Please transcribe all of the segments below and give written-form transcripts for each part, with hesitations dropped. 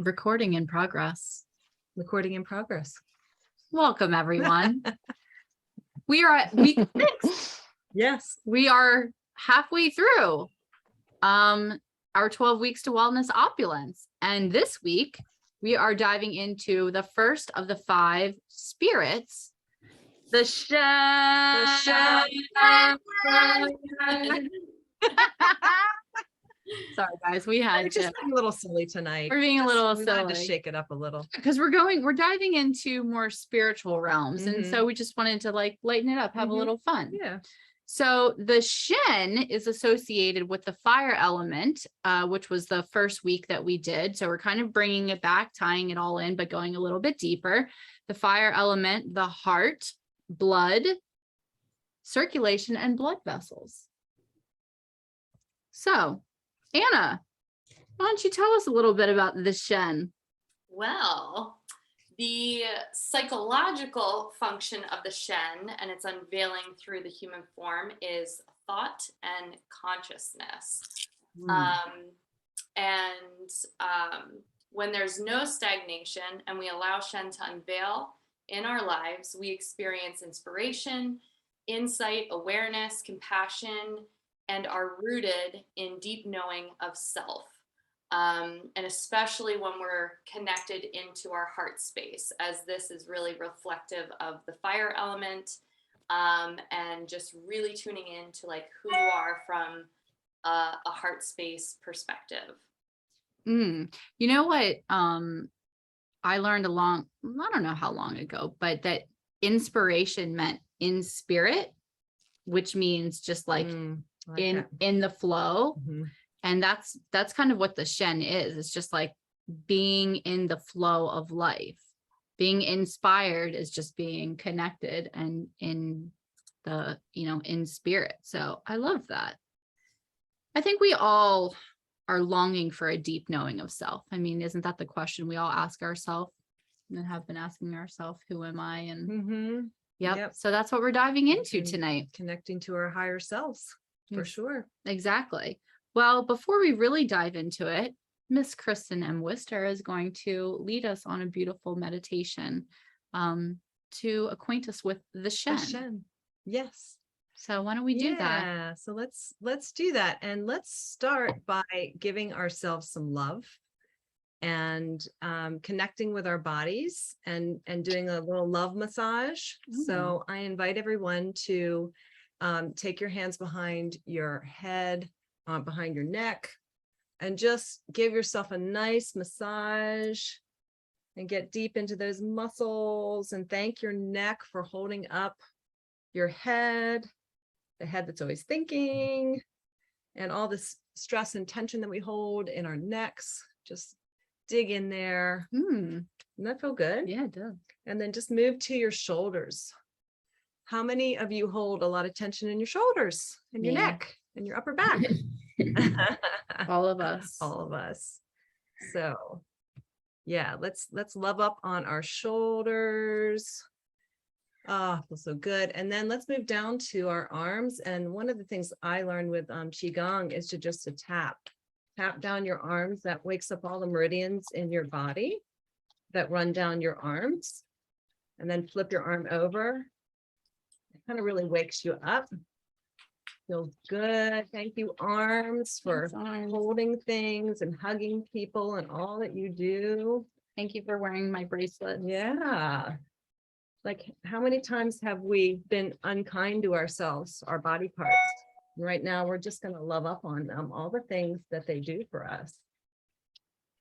Recording in progress. Recording in progress. Welcome, everyone. We are at week 6. Yes. We are halfway through our 12 weeks to wellness opulence. And this week, we are diving into the first of the 5 spirits, the Shen. Sorry, guys. We're just being a little silly tonight. We're being a little we silly. wanted to shake it up a little. Because we're diving into more spiritual realms. And so we just wanted to lighten it up, have a little fun. Yeah. So the Shen is associated with the fire element, which was the first week that we did. So we're kind of bringing it back, tying it all in, but going a little bit deeper. The fire element, the heart, blood, circulation, and blood vessels. So, Anna, why don't you tell us a little bit about the Shen? Well, the psychological function of the Shen and its unveiling through the human form is thought and consciousness. When there's no stagnation and we allow Shen to unveil in our lives, we experience inspiration, insight, awareness, compassion, and are rooted in deep knowing of self. And especially when we're connected into our heart space, as this is really reflective of the fire element, and just really tuning into who you are from a heart space perspective. You know what? I learned I don't know how long ago, but that inspiration meant in spirit, which means just in the flow. And that's kind of what the Shen is. It's just like being in the flow of life. Being inspired is just being connected and in the, in spirit. So I love that. I think we all are longing for a deep knowing of self. I mean, isn't that the question we all ask ourselves and have been asking ourselves, who am I? And yep. So that's what we're diving into tonight. Connecting to our higher selves, for sure. Exactly. Well, before we really dive into it, Miss Kristen M. Wister is going to lead us on a beautiful meditation to acquaint us with the Shen. The Shen. Yes. So why don't we do that? Yeah. So let's do that. And let's start by giving ourselves some love and connecting with our bodies and doing a little love massage. So I invite everyone to take your hands behind your head, behind your neck, and just give yourself a nice massage and get deep into those muscles and thank your neck for holding up your head, the head that's always thinking, and all this stress and tension that we hold in our necks. Just dig in there. Doesn't that feel good? Yeah, it does. And then just move to your shoulders. How many of you hold a lot of tension in your shoulders and your neck and your upper back? All of us. All of us. So yeah, let's love up on our shoulders. Feels so good. And then let's move down to our arms. And one of the things I learned with Qigong is to tap down your arms. That wakes up all the meridians in your body that run down your arms. And then flip your arm over. It kind of really wakes you up. Feels good. Thank you, arms, for holding things and hugging people and all that you do. Thank you for wearing my bracelet. Yeah. How many times have we been unkind to ourselves, our body parts? Right now, we're just going to love up on them, all the things that they do for us.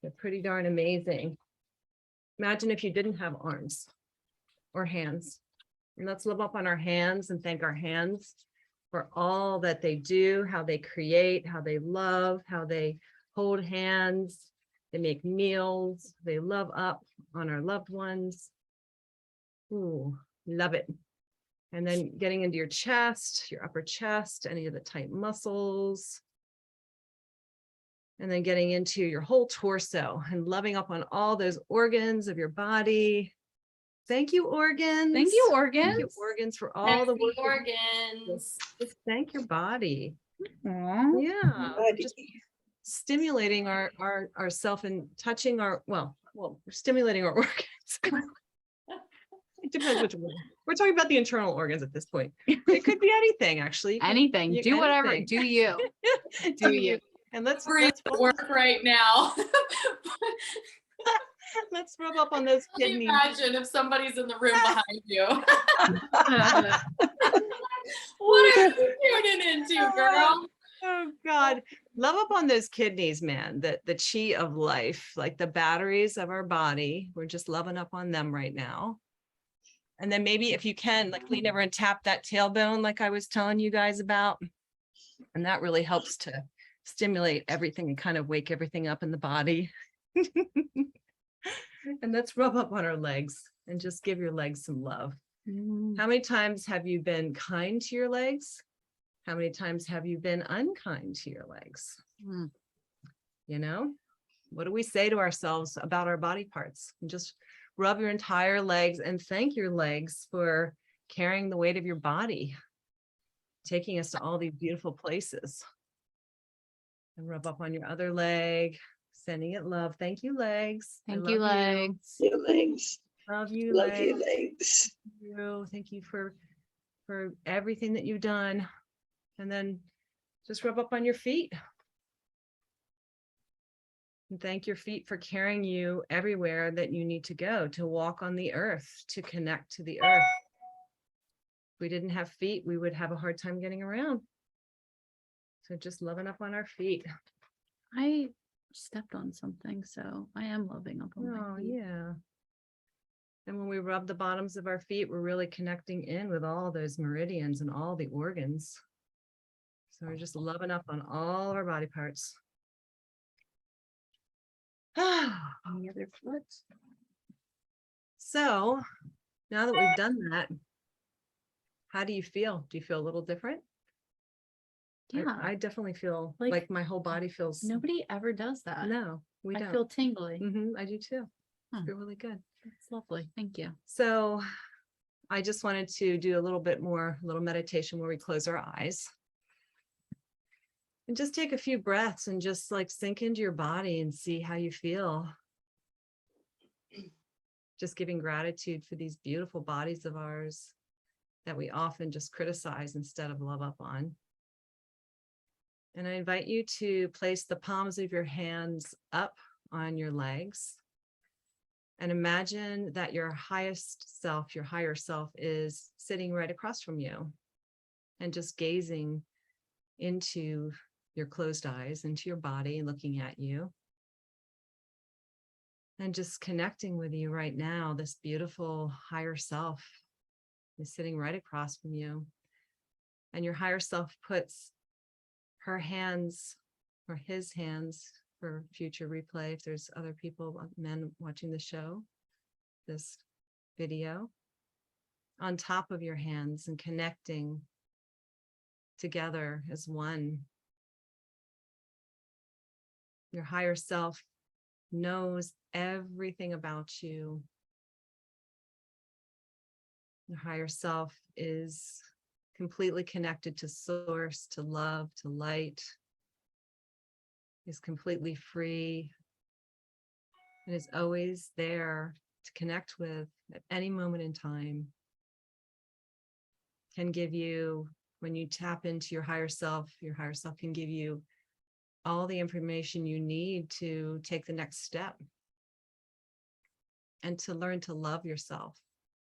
They're pretty darn amazing. Imagine if you didn't have arms or hands. And let's love up on our hands and thank our hands for all that they do, how they create, how they love, how they hold hands, they make meals, they love up on our loved ones. Ooh, love it. And then getting into your chest, your upper chest, any of the tight muscles. And then getting into your whole torso and loving up on all those organs of your body. Thank you, organs. Thank you, organs. Thank you, organs, for all the work. Organs. Just thank your body. Aww. Yeah. Just stimulating our self and touching our, well, we're stimulating our organs. It depends which one. We're talking about the internal organs at this point. It could be anything, actually. You can- Anything, you- do whatever, anything. do you, Do do you. And let's Work right now. let's rub up on those Can you kidneys. imagine if somebody's in the room behind you? What are you tuning into, girl? Oh God, love up on those kidneys, man. The chi of life, like the batteries of our body. We're just loving up on them right now. And then maybe if you can, like lean over and tap that tailbone, like I was telling you guys about. And that really helps to stimulate everything and kind of wake everything up in the body. And let's rub up on our legs and just give your legs some love. How many times have you been kind to your legs? How many times have you been unkind to your legs? Mm. You know, what do we say to ourselves about our body parts? And just rub your entire legs and thank your legs for carrying the weight of your body, taking us to all these beautiful places. And rub up on your other leg, sending it love. Thank you, legs. I Thank you, love legs. Your legs. Love you, Love legs. your legs. Thank you for everything that you've done. And then just rub up on your feet. And thank your feet for carrying you everywhere that you need to go, to walk on the earth, to connect to the earth. If we didn't have feet, we would have a hard time getting around. So just loving up on our feet. I stepped on something, so I am loving up on Oh, my feet. yeah. And when we rub the bottoms of our feet, we're really connecting in with all those meridians and all the organs. So we're just loving up on all our body parts. On the other foot. So now that we've done that, how do you feel? Do you feel a little different? Yeah, I definitely feel Like, like my whole body feels. nobody ever does that. No, we I don't. feel tingly. I do too. Hmm. Feel really good. It's lovely. Thank you. So I just wanted to do a little meditation where we close our eyes. And just take a few breaths and just like sink into your body and see how you feel. Just giving gratitude for these beautiful bodies of ours that we often just criticize instead of love up on. And I invite you to place the palms of your hands up on your legs and imagine that your highest self, your higher self, is sitting right across from you and just gazing into your closed eyes, into your body, and looking at you. And just connecting with you right now. This beautiful higher self is sitting right across from you. And your higher self puts her hands or his hands, for future replay, if there's other people, men watching the show, this video, on top of your hands and connecting together as one. Your higher self knows everything about you. Your higher self is completely connected to source, to love, to light, is completely free, and is always there to connect with at any moment in time. Can give you, when you tap into your higher self can give you all the information you need to take the next step and to learn to love yourself,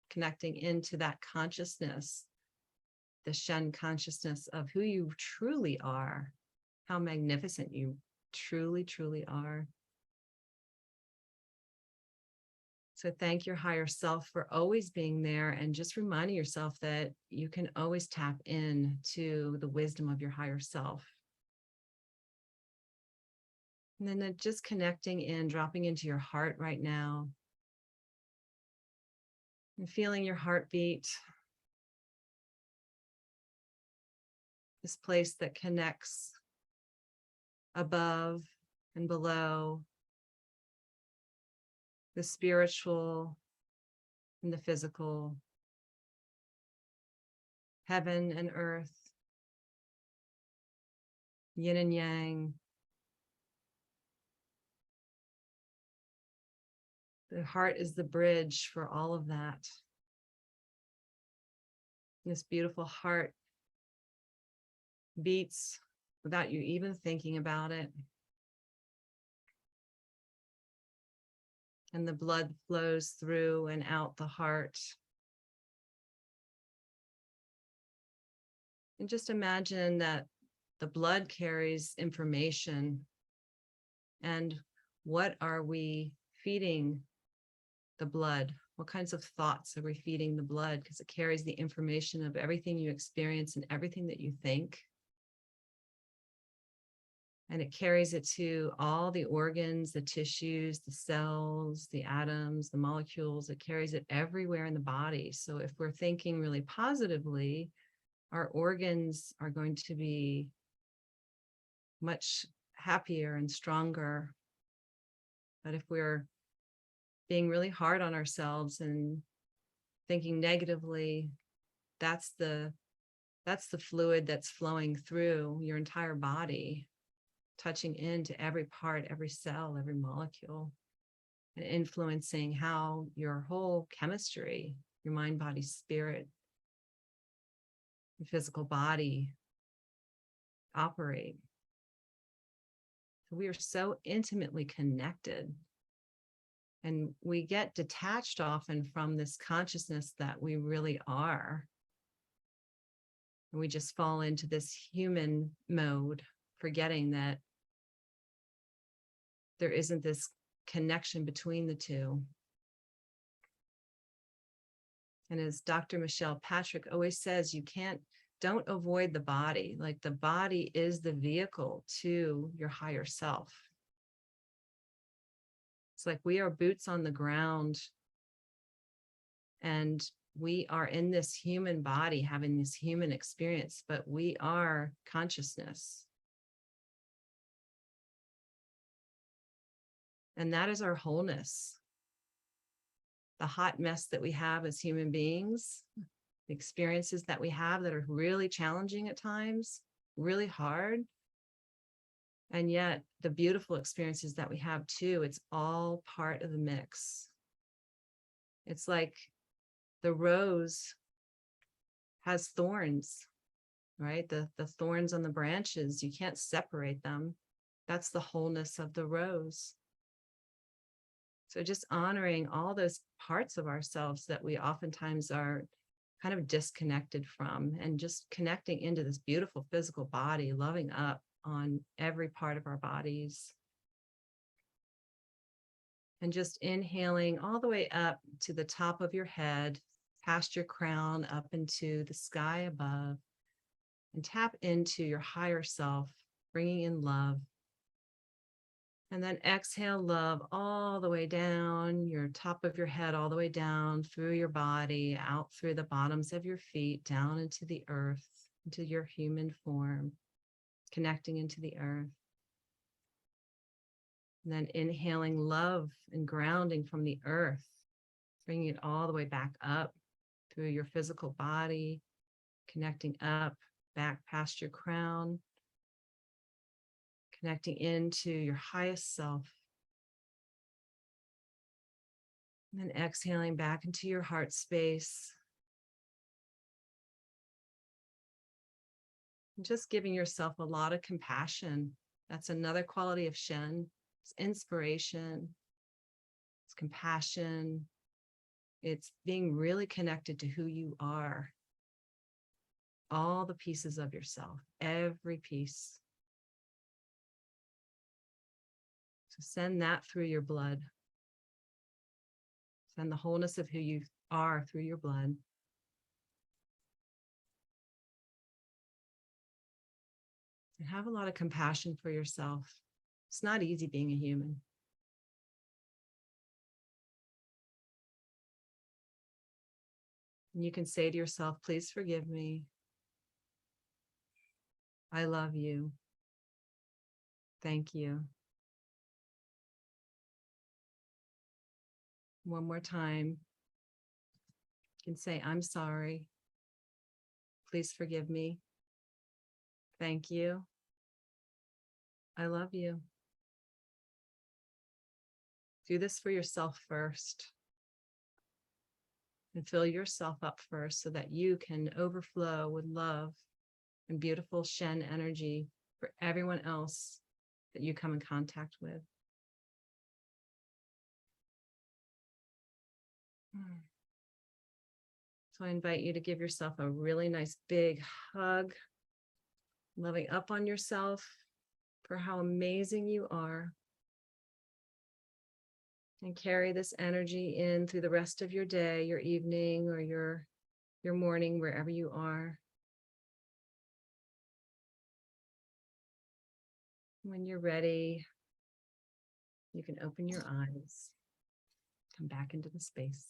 connecting into that consciousness, the Shen consciousness of who you truly are, how magnificent you truly, truly are. So thank your higher self for always being there, and just reminding yourself that you can always tap in to the wisdom of your higher self. And then just connecting in, dropping into your heart right now, and feeling your heartbeat. This place that connects above and below, the spiritual and the physical, heaven and earth, yin and yang, The heart is the bridge for all of that. This beautiful heart beats without you even thinking about it. And the blood flows through and out the heart. And just imagine that the blood carries information. And what are we feeding the blood? What kinds of thoughts are we feeding the blood? Because it carries the information of everything you experience and everything that you think. And it carries it to all the organs, the tissues, the cells, the atoms, the molecules. It carries it everywhere in the body. So if we're thinking really positively, our organs are going to be much happier and stronger. But if we're being really hard on ourselves and thinking negatively, that's the fluid that's flowing through your entire body, touching into every part, every cell, every molecule, and influencing how your whole chemistry, your mind, body, spirit, your physical body operate. So we are so intimately connected. And we get detached often from this consciousness that we really are. And we just fall into this human mode, forgetting that there isn't this connection between the two. And as Dr. Michelle Patrick always says, don't avoid the body. Like the body is the vehicle to your higher self. It's like we are boots on the ground and we are in this human body having this human experience, but we are consciousness. And that is our wholeness. The hot mess that we have as human beings, the experiences that we have that are really challenging at times, really hard. And yet the beautiful experiences that we have too, it's all part of the mix. It's like the rose has thorns, right? The thorns on the branches, you can't separate them. That's the wholeness of the rose. So just honoring all those parts of ourselves that we oftentimes are kind of disconnected from, and just connecting into this beautiful physical body, loving up on every part of our bodies. And just inhaling all the way up to the top of your head, past your crown, up into the sky above, and tap into your higher self, bringing in love. And then exhale love all the way down your top of your head, all the way down through your body, out through the bottoms of your feet, down into the earth, into your human form, connecting into the earth. And then inhaling love and grounding from the earth, bringing it all the way back up through your physical body, connecting up, back past your crown, connecting into your highest self. And then exhaling back into your heart space. And just giving yourself a lot of compassion. That's another quality of Shen. It's inspiration. It's compassion. It's being really connected to who you are. All the pieces of yourself, every piece. So send that through your blood. Send the wholeness of who you are through your blood. And have a lot of compassion for yourself. It's not easy being a human. And you can say to yourself, please forgive me. I love you. Thank you. One more time. You can say, I'm sorry. Please forgive me. Thank you. I love you. Do this for yourself first. And fill yourself up first so that you can overflow with love and beautiful Shen energy for everyone else that you come in contact with. So I invite you to give yourself a really nice big hug, loving up on yourself for how amazing you are. And carry this energy in through the rest of your day, your evening, or your morning, wherever you are. When you're ready, you can open your eyes, come back into the space.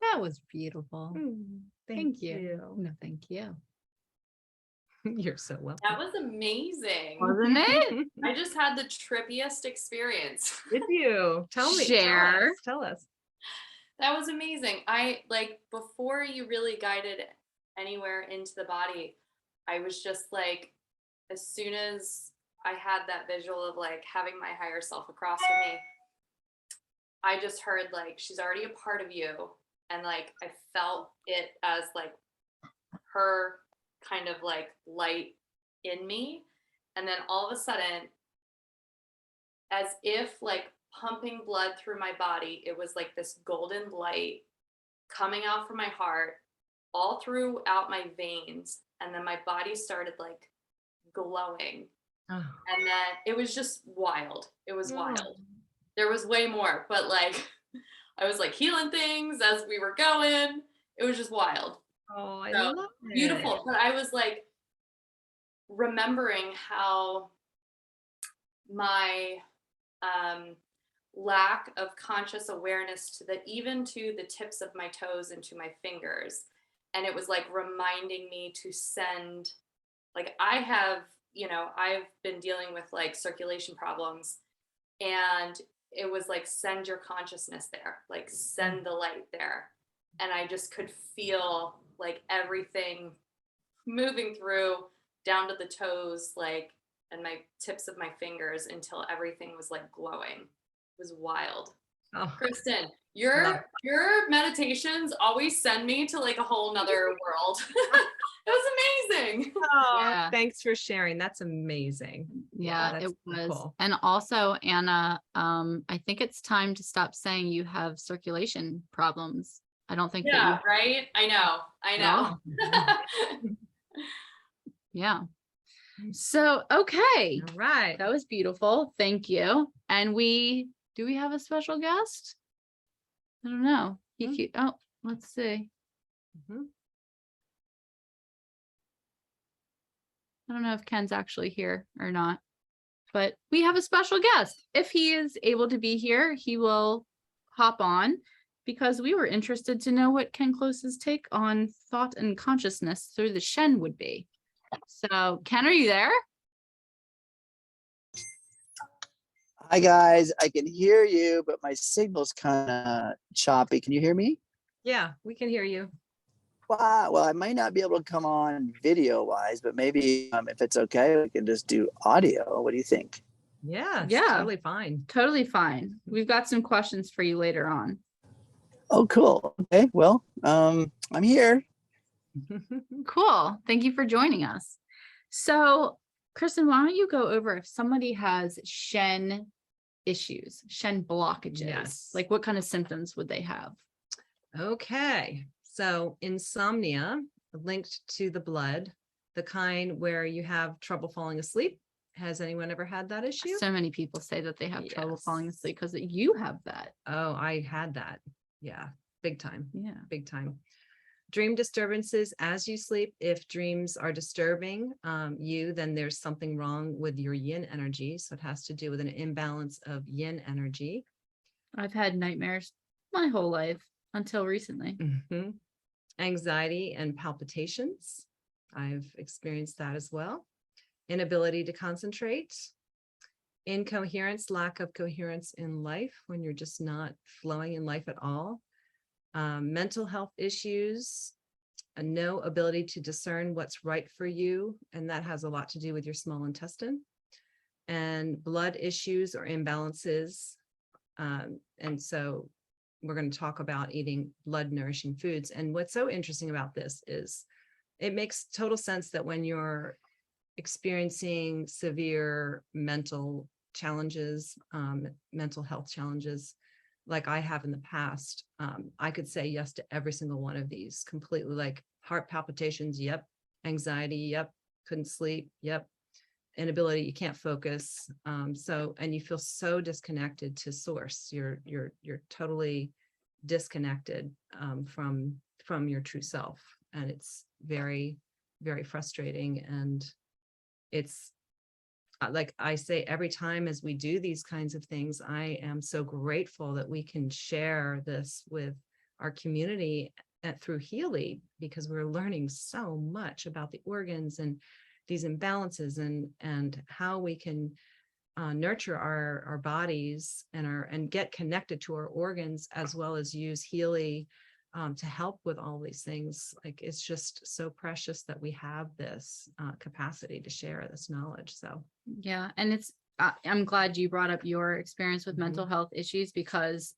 That was beautiful. Thank you. you. No, thank you. You're so welcome. That was amazing. Wasn't it? I just had the trippiest experience. Did you? Tell me. Share. Tell us. That was amazing. I like before you really guided anywhere into the body, I was just like, as soon as I had that visual of like having my higher self across from me, I just heard like, she's already a part of you. And like, I felt it as like her kind of like light in me. And then all of a sudden, as if like pumping blood through my body, it was like this golden light coming out from my heart, all throughout my veins. And then my body started like glowing. Oh. And then it was just wild. It was Oh. wild. There was way more, but like I was like healing things as we were going. It was just wild. Oh, I So, love it. beautiful. But I was like remembering how my lack of conscious awareness to the even to the tips of my toes and to my fingers, and it was like reminding me to send, like I have, you know, I've been dealing with like circulation problems, and it was like send your consciousness there, like send the light there. And I just could feel like everything moving through down to the toes, like, and my tips of my fingers until everything was like glowing. It was wild. Oh, Kristen, Love your meditations always send me to like a whole nother world. It was amazing. oh, Yeah. thanks for sharing. That's amazing. Yeah, that's it so was. cool. And also, Anna, I think it's time to stop saying you have circulation problems. I don't think that Yeah, right? I know. Yeah. So, okay. All right. That was beautiful. Thank you. And do we have a special guest? I don't know. Oh, let's see. Mhm. I don't know if Ken's actually here or not, but we have a special guest. If he is able to be here, he will hop on because we were interested to know what Ken Close's take on thought and consciousness through the Shen would be. So, Ken, are you there? Hi guys, I can hear you, but my signal's kind of choppy. Can you hear me? Yeah, we can hear you. Wow. Well, I might not be able to come on video wise, but maybe if it's okay, we can just do audio. What do you think? Yeah, it's Yeah. totally fine. Totally fine. We've got some questions for you later on. Oh, cool. Okay. Well, I'm here. Cool. Thank you for joining us. So, Kristen, why don't you go over if somebody has Shen issues, Shen blockages, Yes. like what kind of symptoms would they have? Okay, so insomnia linked to the blood, the kind where you have trouble falling asleep. Has anyone ever had that issue? So many people say that they have trouble falling Yes. asleep because you have that. Oh, I had that. Yeah, big time. Yeah. Big time. Dream disturbances as you sleep. If dreams are disturbing you, then there's something wrong with your yin energy. So it has to do with an imbalance of yin energy. I've had nightmares my whole life until recently. Mhm. Anxiety and palpitations. I've experienced that as well. Inability to concentrate. Incoherence, lack of coherence in life when you're just not flowing in life at all. Mental health issues, no ability to discern what's right for you. And that has a lot to do with your small intestine. and blood issues or imbalances. And so we're going to talk about eating blood nourishing foods. And what's so interesting about this is it makes total sense that when you're experiencing severe mental challenges, mental health challenges, like I have in the past, I could say yes to every single one of these completely, like heart palpitations. Yep. Anxiety. Yep. Couldn't sleep. Yep. Inability, you can't focus. And you feel so disconnected to source. You're totally disconnected from your true self. And it's very, very frustrating. And it's like I say, every time as we do these kinds of things, I am so grateful that we can share this with our community through Healy, because we're learning so much about the organs and these imbalances and how we can nurture our bodies and get connected to our organs, as well as use Healy to help with all these things. Like, it's just so precious that we have this capacity to share this knowledge. So Yeah. And it's, I'm glad you brought up your experience with mental health issues, because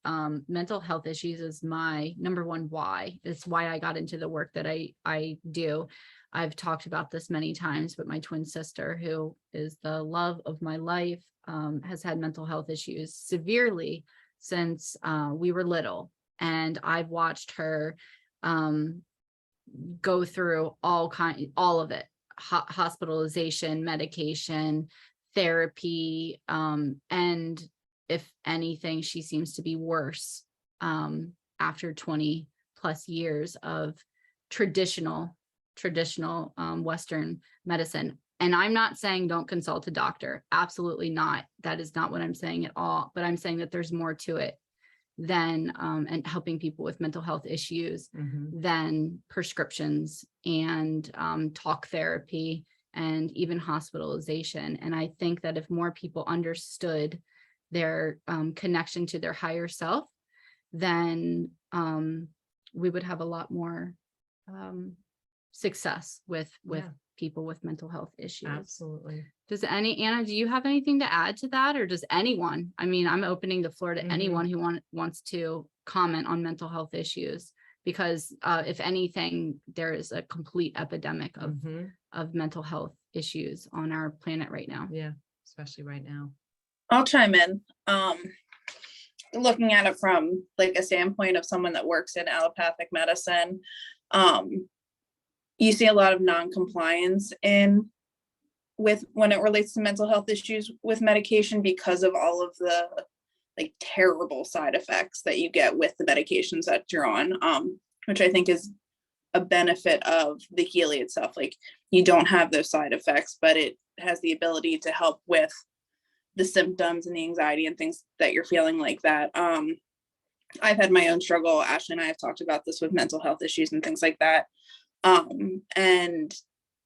mental health issues is my number one why. It's why I got into the work that I do. I've talked about this many times, but my twin sister, who is the love of my life, has had mental health issues severely since we were little. And I've watched her go through all of it, hospitalization, medication, therapy. And if anything, she seems to be worse after 20 plus years of traditional Western medicine. And I'm not saying don't consult a doctor. Absolutely not. That is not what I'm saying at all. But I'm saying that there's more to it than and helping people with mental health issues than prescriptions and talk therapy and even hospitalization. And I think that if more people understood their connection to their higher self, then we would have a lot more success with people with mental health issues. absolutely. Does Anna, do you have anything to add to that, or does anyone? I mean, I'm opening the floor to anyone who wants to comment on mental health issues, because if anything, there is a complete epidemic of mental health issues on our planet right now. Yeah, especially right now. I'll chime in. Looking at it from like a standpoint of someone that works in allopathic medicine, you see a lot of non-compliance when it relates to mental health issues with medication, because of all of the like terrible side effects that you get with the medications that you're on, which I think is a benefit of the Healy itself. Like, you don't have those side effects, but it has the ability to help with the symptoms and the anxiety and things that you're feeling like that. I've had my own struggle. Ashley and I have talked about this with mental health issues and things like that. And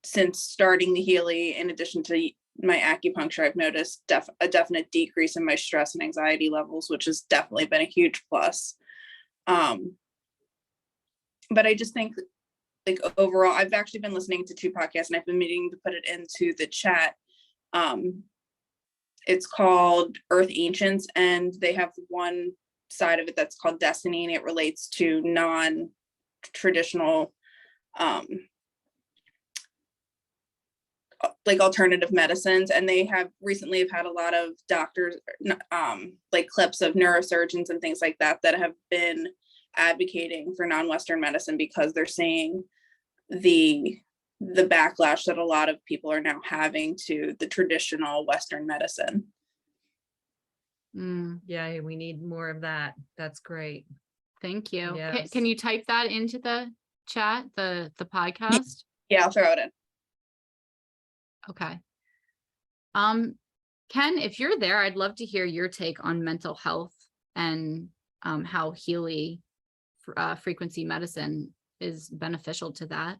since starting the Healy, in addition to my acupuncture, I've noticed a definite decrease in my stress and anxiety levels, which has definitely been a huge plus. But I just think, like, overall, I've actually been listening to 2 podcasts, and I've been meaning to put it into the chat. It's called Earth Ancients, and they have one side of it that's called Destiny, and it relates to non-traditional like alternative medicines. And they have recently had a lot of doctors, like clips of neurosurgeons and things like that have been advocating for non-Western medicine, because they're seeing the backlash that a lot of people are now having to the traditional Western medicine. Yeah, we need more of that. That's great. Thank you. Yes. Can you type that into the chat, the podcast? Yeah, I'll throw it in. Okay. Ken, if you're there, I'd love to hear your take on mental health and how Healy frequency medicine is beneficial to that.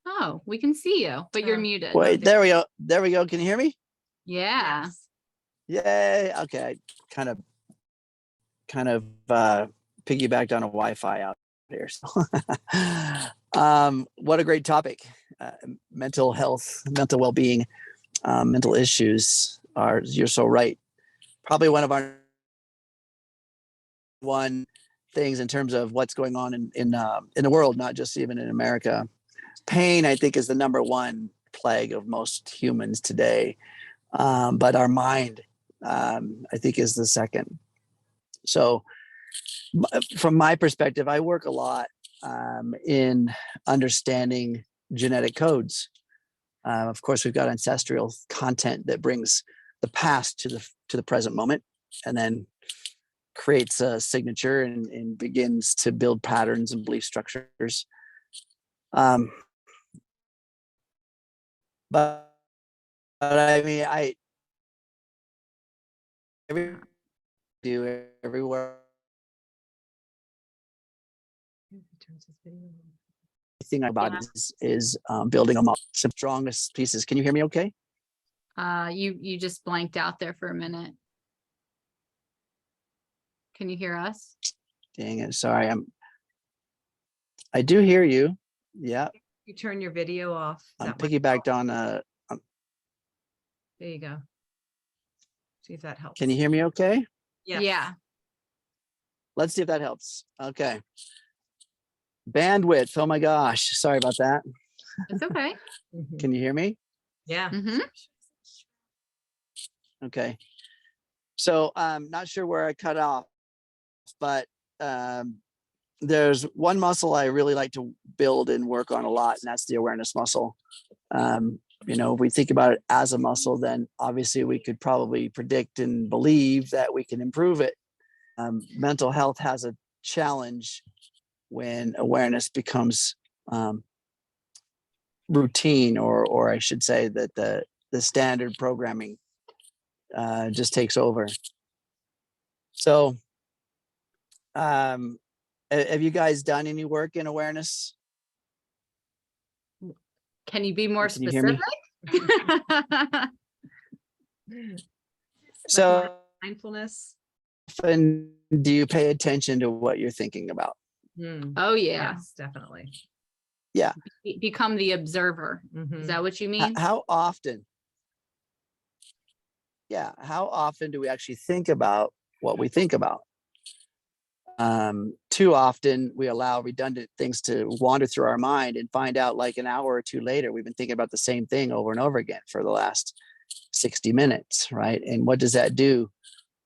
Oh, we can see you, but you're Oh. muted. Wait, there we go. There we go. Can you hear me? Yeah. Yes. Yay. Okay. Kind of piggybacked on a Wi-Fi out. here. So, what a great topic. Mental health, mental well-being, mental issues are, you're so right. Probably one of our things in terms of what's going on in the world, not just even in America. Pain, I think, is the number one plague of most humans today. But our mind, I think, is the second. So from my perspective, I work a lot in understanding genetic codes. Of course, we've got ancestral content that brings the past to the present moment, and then creates a signature and begins to build patterns and belief structures. But I mean, do everywhere. Thing about is building them up. Some strongest pieces. Can you hear me okay? You just blanked out there for a minute. Can you hear us? Dang it. Sorry. I do hear you. Yeah. You turn your video off. I'm that might piggybacked help. on There you go. See if that helps. can you hear me okay? Yes. Yeah. Let's see if that helps. Okay. Bandwidth. Oh my gosh. Sorry about that. It's okay. Mhm. Can you hear me? Yeah. Hmm. Okay. So I'm not sure where I cut off, but there's one muscle I really like to build and work on a lot, and that's the awareness muscle. If we think about it as a muscle, then obviously we could probably predict and believe that we can improve it. Mental health has a challenge when awareness becomes routine, or I should say that the standard programming just takes over. So have you guys done any work in awareness? Can you be more Can you hear me? specific? So Mindfulness. often do you pay attention to what you're thinking about? Oh yeah. Yes, definitely. Yeah. Become the observer. Mhm. Is that what you mean? How often? Yeah. How often do we actually think about what we think about? Too often we allow redundant things to wander through our mind and find out like an hour or two later, we've been thinking about the same thing over and over again for the last 60 minutes, right? And what does that do?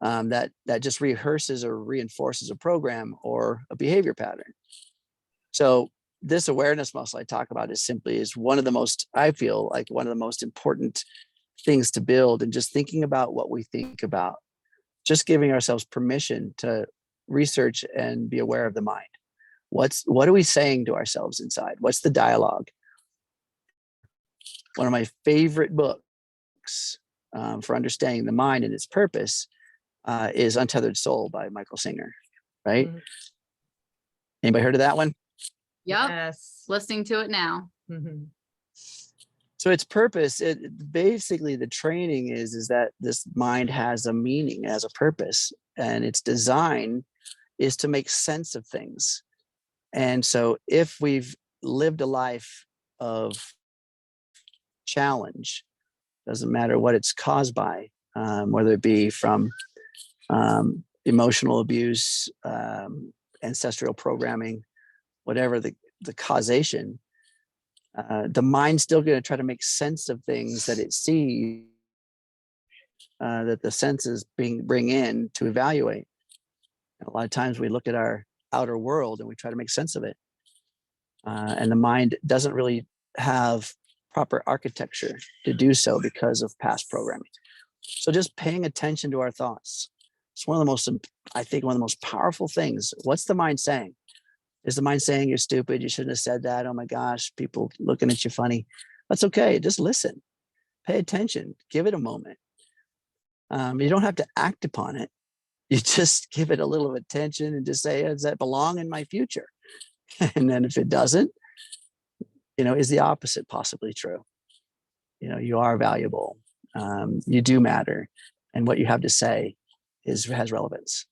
That just rehearses or reinforces a program or a behavior pattern. So this awareness muscle I talk about is one of the most, I feel like one of the most important things to build, and just thinking about what we think about, just giving ourselves permission to research and be aware of the mind. What are we saying to ourselves inside? What's the dialogue? One of my favorite books for understanding the mind and its purpose is Untethered Soul by Michael Singer, right? Mhm. Anybody heard of that one? Yep. Yes. Listening to it now. Mhm. So its purpose, basically the training is that this mind has a meaning, has a purpose, and its design is to make sense of things. And so if we've lived a life of challenge, doesn't matter what it's caused by, whether it be from emotional abuse, ancestral programming, whatever the causation, the mind's still going to try to make sense of things that it sees, that the senses bring in to evaluate. A lot of times we look at our outer world and we try to make sense of it. And the mind doesn't really have proper architecture to do so because of past programming. So just paying attention to our thoughts. It's one of the most, I think, one of the most powerful things. What's the mind saying? Is the mind saying you're stupid? You shouldn't have said that. Oh my gosh, people looking at you funny. That's okay. Just listen, pay attention, give it a moment. You don't have to act upon it. You just give it a little attention and just say, does that belong in my future? And then if it doesn't, is the opposite possibly true? You are valuable. You do matter. And what you have to say has relevance.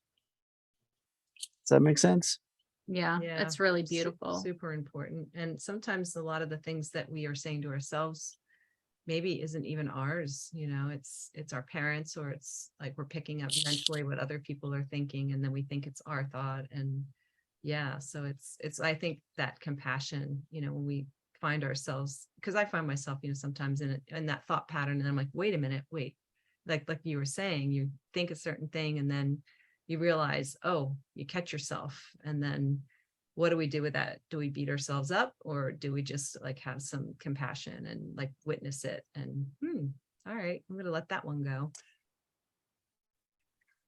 Does that make sense? Yeah, Yeah, that's really Su- beautiful. Super important. And sometimes a lot of the things that we are saying to ourselves maybe isn't even ours, it's our parents, or it's like we're picking up mentally what other people are thinking, and then we think it's our thought. And yeah, so it's I think that compassion, when we find ourselves, because I find myself, sometimes in that thought pattern, and I'm like, wait a minute, wait, like you were saying, you think a certain thing and then you realize, oh, you catch yourself, and then what do we do with that? Do we beat ourselves up, or do we just like have some compassion and like witness it and all right, I'm gonna let that one go.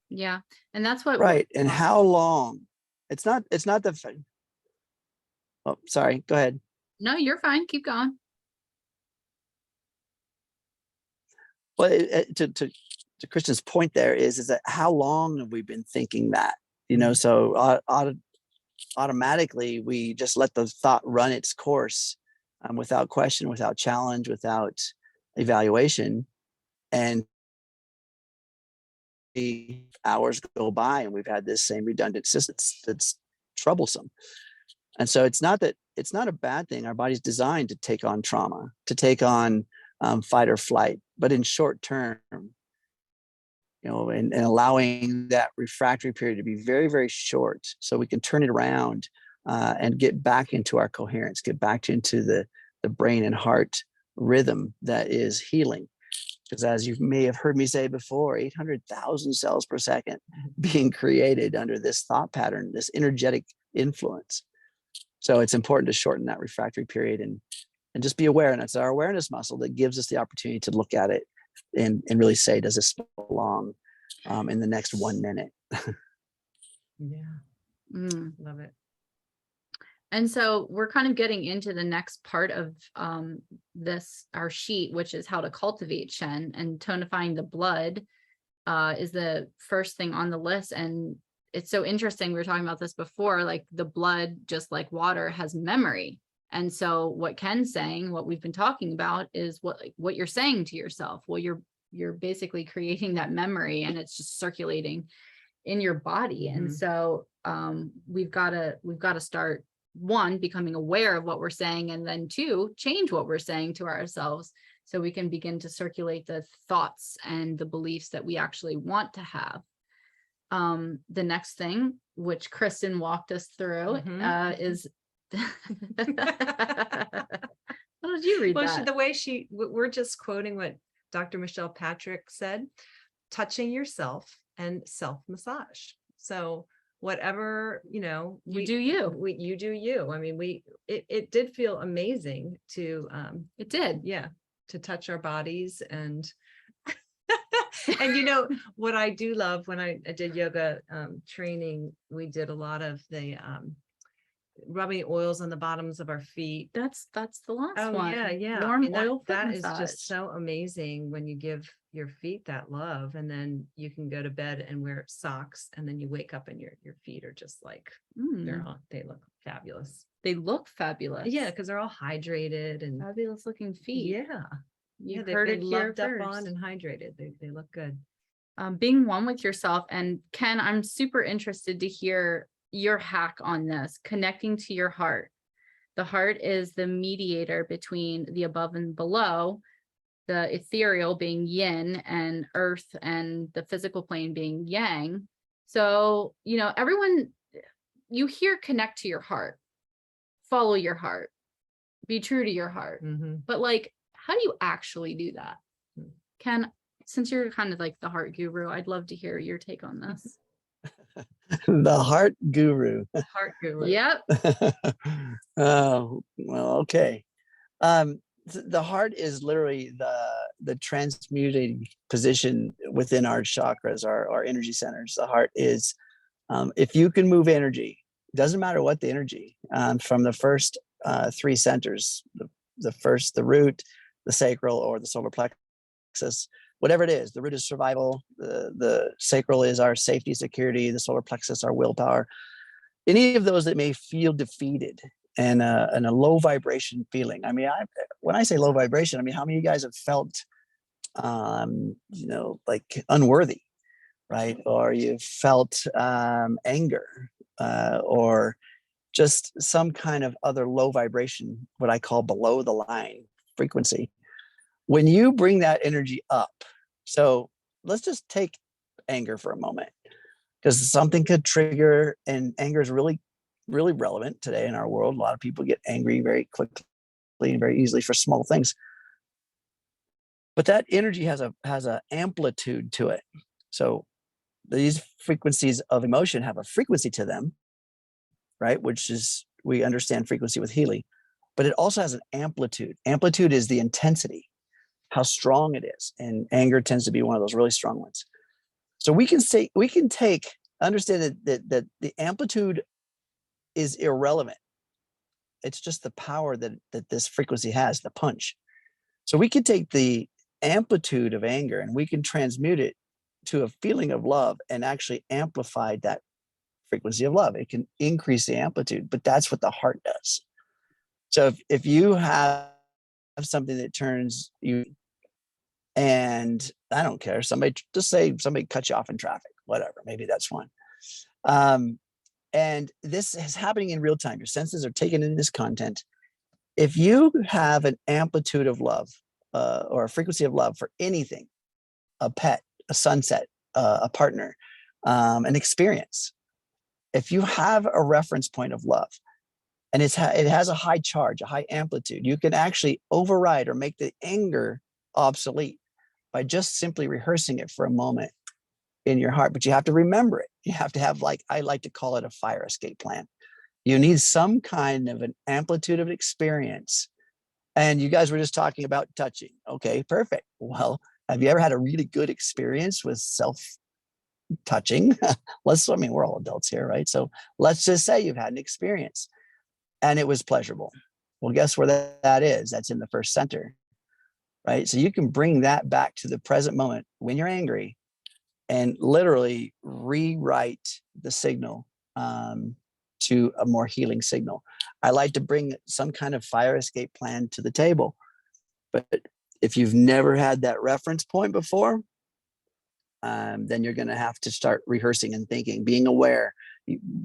Yeah. And that's what Right. And how long? It's not oh, sorry, go ahead. No, you're fine. Keep going. Well, to Christian's point there is that how long have we been thinking that? So automatically we just let the thought run its course, without question, without challenge, without evaluation, and the hours go by and we've had this same redundant system that's troublesome. And so it's not a bad thing. Our body's designed to take on trauma, to take on fight or flight, but in short term, and allowing that refractory period to be very, very short so we can turn it around, and get back into our coherence, get back into the brain and heart rhythm that is healing. Because as you may have heard me say before, 800,000 cells per second being created under this thought pattern, this energetic influence. So it's important to shorten that refractory period and just be aware. And it's our awareness muscle that gives us the opportunity to look at it and really say, does this belong in the next 1 minute? Yeah. Love it. And so we're kind of getting into the next part of our sheet, which is how to cultivate Shen, and tonifying the blood is the first thing on the list. And it's so interesting. We were talking about this before, like the blood, just like water, has memory. And so what Ken's saying, what we've been talking about, is what you're saying to yourself. Well, you're basically creating that memory, and it's just circulating in your body. And so we've got to start, one, becoming aware of what we're saying, and then two, change what we're saying to ourselves so we can begin to circulate the thoughts and the beliefs that we actually want to have. The next thing, which Kristen walked us through, is how did you read that? The way we're just quoting what Dr. Michelle Patrick said, touching yourself and self-massage. So whatever, you do you. You do you. I mean, it did feel amazing to it did. Yeah, to touch our bodies. And and what I do love, when I did yoga training, we did a lot of the rubbing oils on the bottoms of our feet. That's the last one. Yeah. Warm oil foot that massage. is just so amazing when you give your feet that love, and then you can go to bed and wear socks, and then you wake up and your feet are just like they look fabulous. They look fabulous. Yeah, because they're all hydrated and fabulous looking feet. They've heard been it here loved up first. on and hydrated. They look good. Being one with yourself. And Ken, I'm super interested to hear your hack on this, connecting to your heart. The heart is the mediator between the above and below, the ethereal being yin and earth, and the physical plane being yang. So, everyone, you hear connect to your heart, follow your heart, be true to your heart. But like, how do you actually do that? Ken, since you're kind of like the heart guru, I'd love to hear your take on this. The heart guru. Heart guru. Yep. Oh, well, okay. The heart is literally the transmuting position within our chakras, our energy centers. The heart is, if you can move energy, doesn't matter what the energy, from the first three centers, the root, the sacral, or the solar plexus, whatever it is. The root is survival, the sacral is our safety, security, the solar plexus, our willpower. Any of those that may feel defeated and a low vibration feeling. I mean, when I say low vibration, I mean, how many of you guys have felt, like unworthy, right? Or you've felt anger, or just some kind of other low vibration, what I call below the line frequency. When you bring that energy up, so let's just take anger for a moment, because something could trigger, and anger is really, really relevant today in our world. A lot of people get angry very quickly and very easily for small things. But that energy has a amplitude to it. So these frequencies of emotion have a frequency to them, right? Which is, we understand frequency with healing, but it also has an amplitude. Amplitude is the intensity, how strong it is. And anger tends to be one of those really strong ones. So we can understand that the amplitude is irrelevant. It's just the power that this frequency has, the punch. So we can take the amplitude of anger and we can transmute it to a feeling of love and actually amplify that frequency of love. It can increase the amplitude, but that's what the heart does. So if you have something that turns you, and I don't care, somebody, just say somebody cut you off in traffic, whatever, maybe that's one. And this is happening in real time. Your senses are taking in this content. If you have an amplitude of love, or a frequency of love for anything, a pet, a sunset, a partner, an experience, if you have a reference point of love and it has a high charge, a high amplitude, you can actually override or make the anger obsolete by just simply rehearsing it for a moment in your heart. But you have to remember it. You have to have, like, I like to call it a fire escape plan. You need some kind of an amplitude of experience. And you guys were just talking about touching. Okay, perfect. Well, have you ever had a really good experience with self-touching? I mean, we're all adults here, right? So let's just say you've had an experience and it was pleasurable. Well, guess where that is? That's in the first center, right? So you can bring that back to the present moment when you're angry and literally rewrite the signal to a more healing signal. I like to bring some kind of fire escape plan to the table. But if you've never had that reference point before, then you're going to have to start rehearsing and thinking, being aware,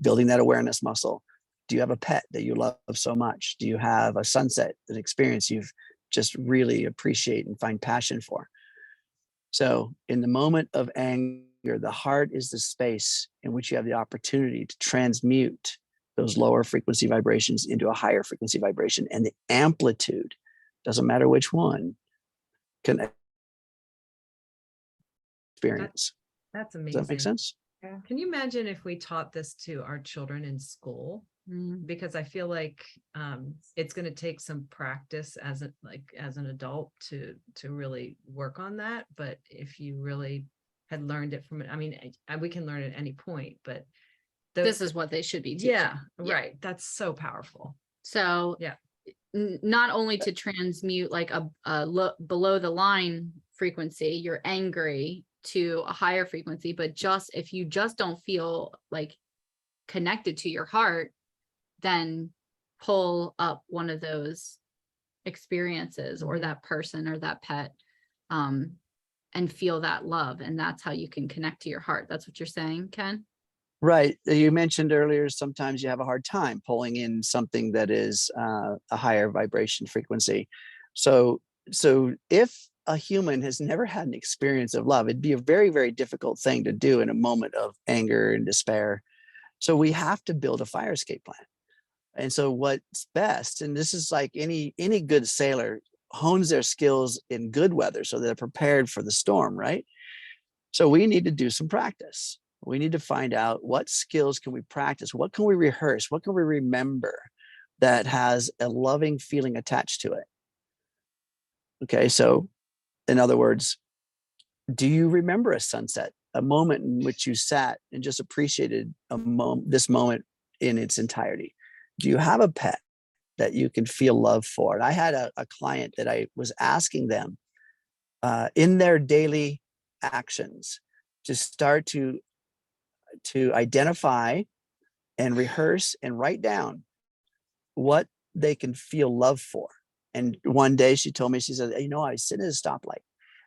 building that awareness muscle. Do you have a pet that you love so much? Do you have a sunset, an experience you've just really appreciate and find passion for? So in the moment of anger, the heart is the space in which you have the opportunity to transmute those lower frequency vibrations into a higher frequency vibration. And the amplitude, doesn't matter which one, can experience. That's Does that make amazing. sense? Can you imagine if we taught this to our children in school? Because I feel like it's going to take some practice as an adult to really work on that. But if you really had learned it from it, I mean, we can learn at any point, but This is what they should be teaching. yeah, right. That's so powerful. So Yeah. Not only to transmute like a below the line frequency, you're angry, to a higher frequency, but just if you just don't feel like connected to your heart, then pull up one of those experiences or that person or that pet, and feel that love. And that's how you can connect to your heart. That's what you're saying, Ken? Right. You mentioned earlier, sometimes you have a hard time pulling in something that is a higher vibration frequency. So if a human has never had an experience of love, it'd be a very, very difficult thing to do in a moment of anger and despair. So we have to build a fire escape plan. And so what's best, and this is like any good sailor hones their skills in good weather so they're prepared for the storm, right? So we need to do some practice. We need to find out what skills can we practice? What can we rehearse? What can we remember that has a loving feeling attached to it? Okay, so in other words, do you remember a sunset, a moment in which you sat and just appreciated this moment in its entirety? Do you have a pet that you can feel love for? And I had a client that I was asking them in their daily actions to start to identify and rehearse and write down what they can feel love for. And one day she told me, she said, I was sitting at a stoplight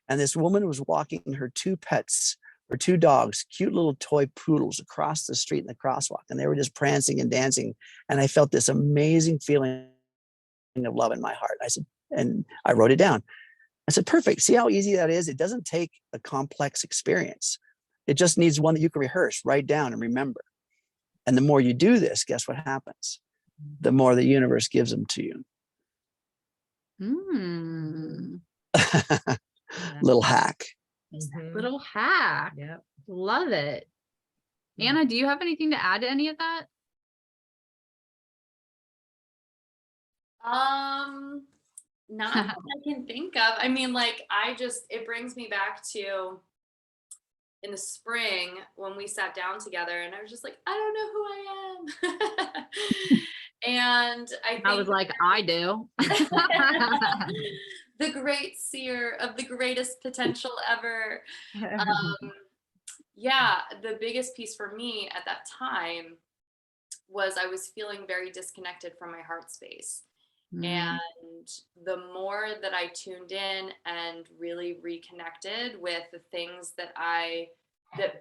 and this woman was walking her two pets two dogs, cute little toy poodles, across the street in the crosswalk, and they were just prancing and dancing. And I felt this amazing feeling of love in my heart. I said, and I wrote it down. I said, perfect. See how easy that is? It doesn't take a complex experience. It just needs one that you can rehearse, write down, and remember. And the more you do this, guess what happens? The more the universe gives them to you. Hmm. Little hack. Mhm. Little hack. Yep. Love it. Mm. Anna, do you have anything to add to any of that? Not that I can think of. I mean, like, it brings me back to in the spring when we sat down together and I was just like, I don't know who I am. And I I was think like, I do. the great seer of the greatest potential ever. Yeah, the biggest piece for me at that time was I was feeling very disconnected from my heart space. Mm, And the more that I tuned in and really reconnected with the things that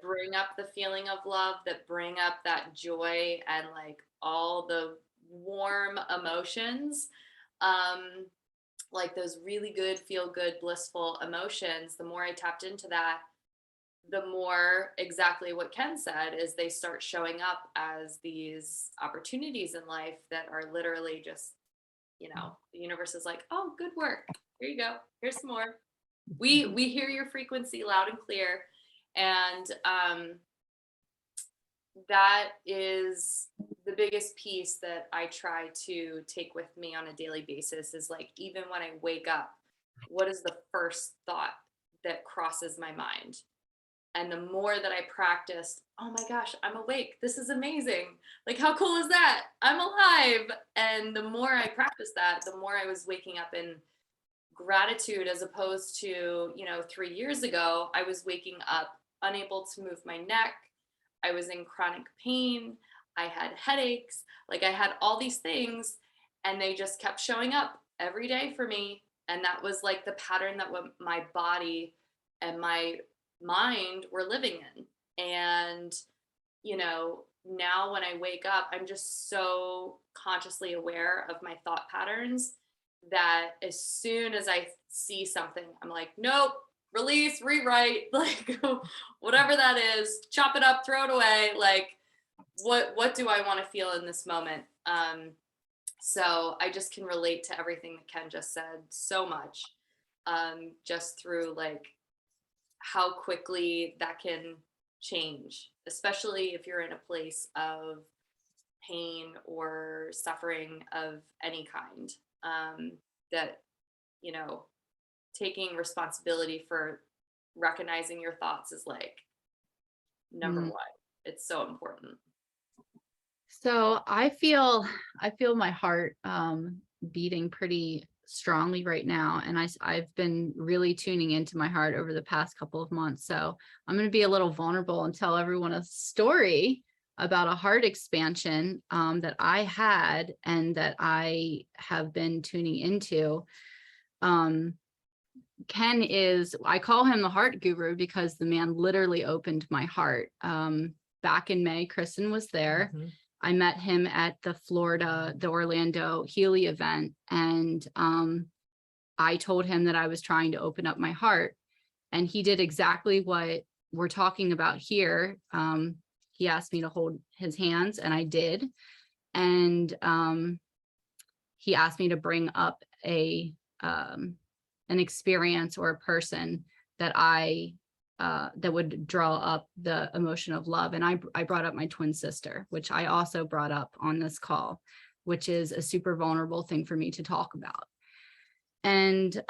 bring up the feeling of love, that bring up that joy and like all the warm emotions, like those really good, feel good, blissful emotions, the more I tapped into that, the more exactly what Ken said is they start showing up as these opportunities in life that are literally just, the universe is like, oh, good work. Here you go. Here's some more. We hear your frequency loud and clear. And that is the biggest piece that I try to take with me on a daily basis is like, even when I wake up, what is the first thought that crosses my mind? And the more that I practiced, oh my gosh, I'm awake. This is amazing. Like, how cool is that? I'm alive. And the more I practiced that, the more I was waking up in gratitude, as opposed to, 3 years ago, I was waking up unable to move my neck. I was in chronic pain. I had headaches. Like, I had all these things, and they just kept showing up every day for me. And that was like the pattern that what my body and my mind were living in. And, now when I wake up, I'm just so consciously aware of my thought patterns that as soon as I see something, I'm like, nope, release, rewrite, like whatever that is, chop it up, throw it away. Like, what do I want to feel in this moment? So I just can relate to everything that Ken just said so much, just through like how quickly that can change, especially if you're in a place of pain or suffering of any kind. That, taking responsibility for recognizing your thoughts is like number Mm. one. It's so important. So I feel my heart beating pretty strongly right now, and I've been really tuning into my heart over the past couple of months. So I'm going to be a little vulnerable and tell everyone a story about a heart expansion that I had and that I have been tuning into. Ken I call him the heart guru because the man literally opened my heart. Back in May, Kristen was there. Mhm. I met him at the Orlando Healy event. And I told him that I was trying to open up my heart. And he did exactly what we're talking about here. He asked me to hold his hands, and I did. And he asked me to bring up an experience or a person that that would draw up the emotion of love. And I brought up my twin sister, which I also brought up on this call, which is a super vulnerable thing for me to talk about. And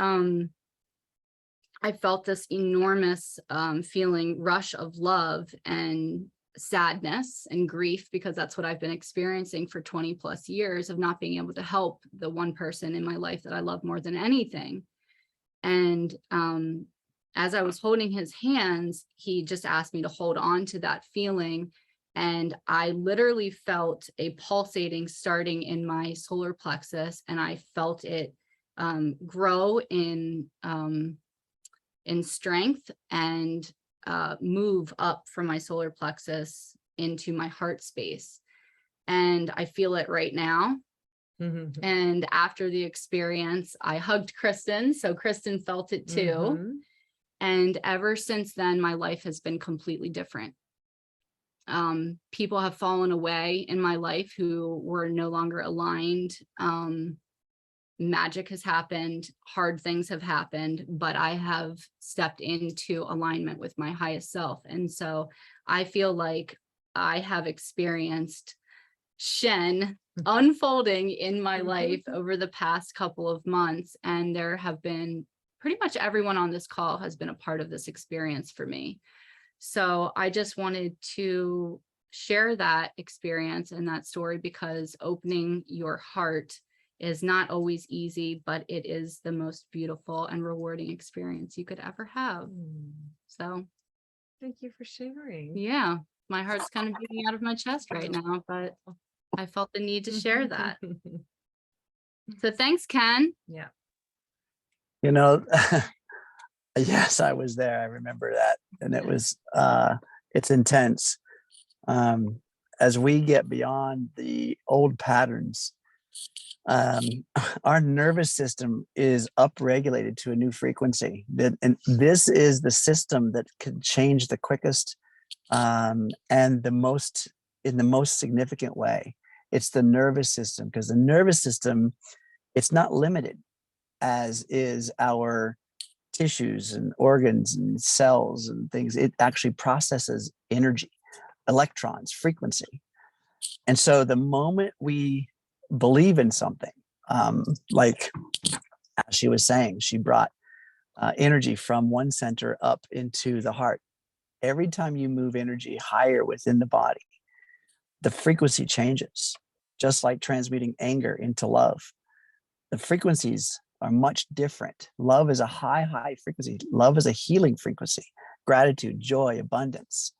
I felt this enormous rush of love and sadness and grief, because that's what I've been experiencing for 20 plus years of not being able to help the one person in my life that I love more than anything. And as I was holding his hands, he just asked me to hold on to that feeling. And I literally felt a pulsating starting in my solar plexus, and I felt it grow in strength and move up from my solar plexus into my heart space. And I feel it right now. Mhm. And after the experience, I hugged Kristen. So Kristen felt it too. Mhm. And ever since then, my life has been completely different. People have fallen away in my life who were no longer aligned. Magic has happened, hard things have happened, but I have stepped into alignment with my highest self. And so I feel like I have experienced Shen unfolding in my life over the past couple of months. And there have been pretty much everyone on this call has been a part of this experience for me. So I just wanted to share that experience and that story, because opening your heart is not always easy, but it is the most beautiful and rewarding experience you could ever have. So Thank you for sharing. yeah, my heart's kind of beating out of my chest right now, but I felt the need to share that. So thanks, Ken. Yeah. You know, yes, I was there. I remember that. And it was, it's intense. As we get beyond the old patterns, our nervous system is upregulated to a new frequency. And this is the system that can change the quickest and the most, in the most significant way. It's the nervous system, because the nervous system, it's not limited as is our tissues and organs and cells and things. It actually processes energy, electrons, frequency. And so the moment we believe in something, like as she was saying, she brought energy from one center up into the heart. Every time you move energy higher within the body, the frequency changes, just like transmuting anger into love. The frequencies are much different. Love is a high, high frequency. Love is a healing frequency. Gratitude, joy, abundance.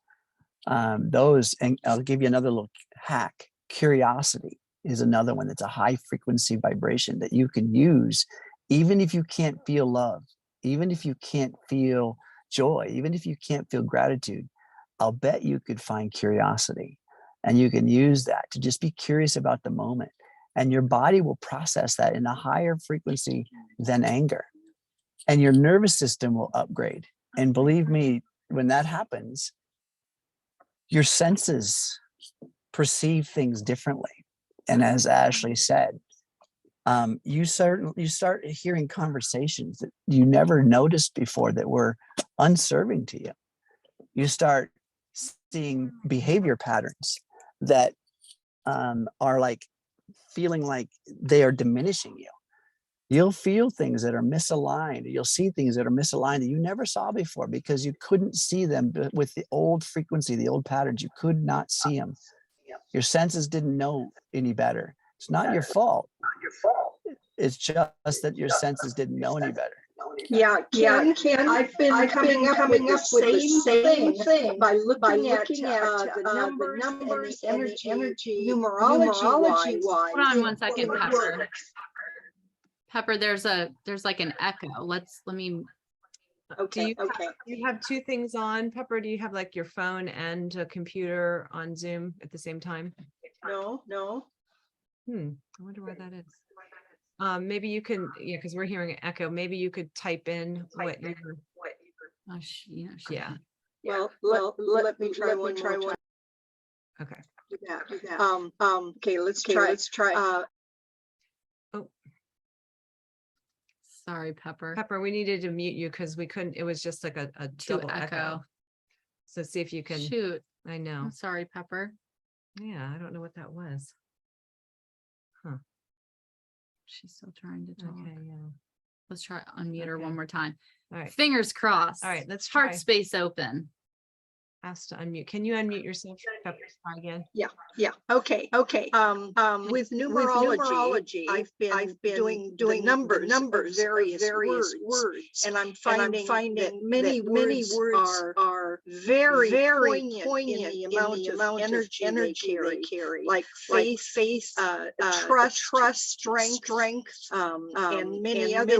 Those, and I'll give you another little hack. Curiosity is another one that's a high frequency vibration that you can use, even if you can't feel love, even if you can't feel joy, even if you can't feel gratitude. I'll bet you could find curiosity, and you can use that to just be curious about the moment. And your body will process that in a higher frequency than anger. And your nervous system will upgrade. And believe me, when that happens, your senses perceive things differently. And as Ashley said, you start hearing conversations that you never noticed before that were unserving to you. You start seeing behavior patterns that are like feeling like they are diminishing you. You'll feel things that are misaligned. You'll see things that are misaligned that you never saw before because you couldn't see them with the old frequency, the old patterns. You could not see them. Your senses didn't know any better. It's not your fault. It's just that your senses didn't know any better. Yeah, Ken, I've been coming up with the same thing by looking at the numbers and the energy numerology wise. Hold on one second, Pepper. Pepper, there's like an echo. Let me. Do you have two things on, Pepper? Do you have like your phone and a computer on Zoom at the same time? No. I wonder why that is. Maybe you can, yeah, because we're hearing an echo. Maybe you could type in what you. Oh, Yeah. Well, let me try one. Okay. Do that. Okay, let's try. Oh, sorry, Pepper. Pepper, we needed to mute you because we couldn't. It was just like a double echo. So see if you can. Shoot. I know. I'm sorry, Pepper. Yeah, I don't know what that was. Huh. She's still trying to talk. Okay, yeah. Let's try unmute her Okay. one more time. All right. Fingers crossed. All right, let's Heart try. space open. Ask to unmute. Can you unmute yourself, Pepper? Try again. Yeah. Okay. With numerology, I've been doing the numbers, various words, and I'm finding that many words are very poignant in the amount of energy they carry, like faith, trust, strength, and many other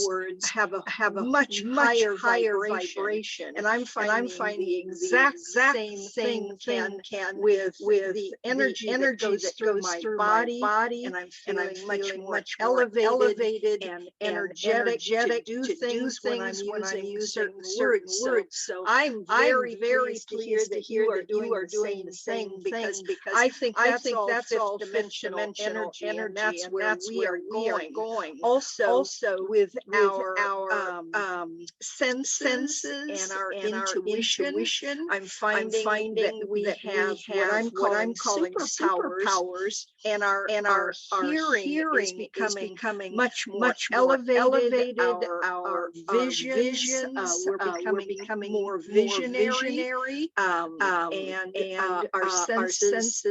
words have a much higher vibration. And I'm finding the exact same thing can with the energy that goes through my body, and I'm feeling much more elevated and energetic to do things when I'm using certain words. So I'm very pleased to hear that you are doing the same thing, because I think that's all fifth dimensional energy, and that's where we are going. Also with our senses and our intuition, I'm finding that we have what I'm calling superpowers, and our hearing is becoming much more elevated. Our visions, we're becoming more visionary, and our senses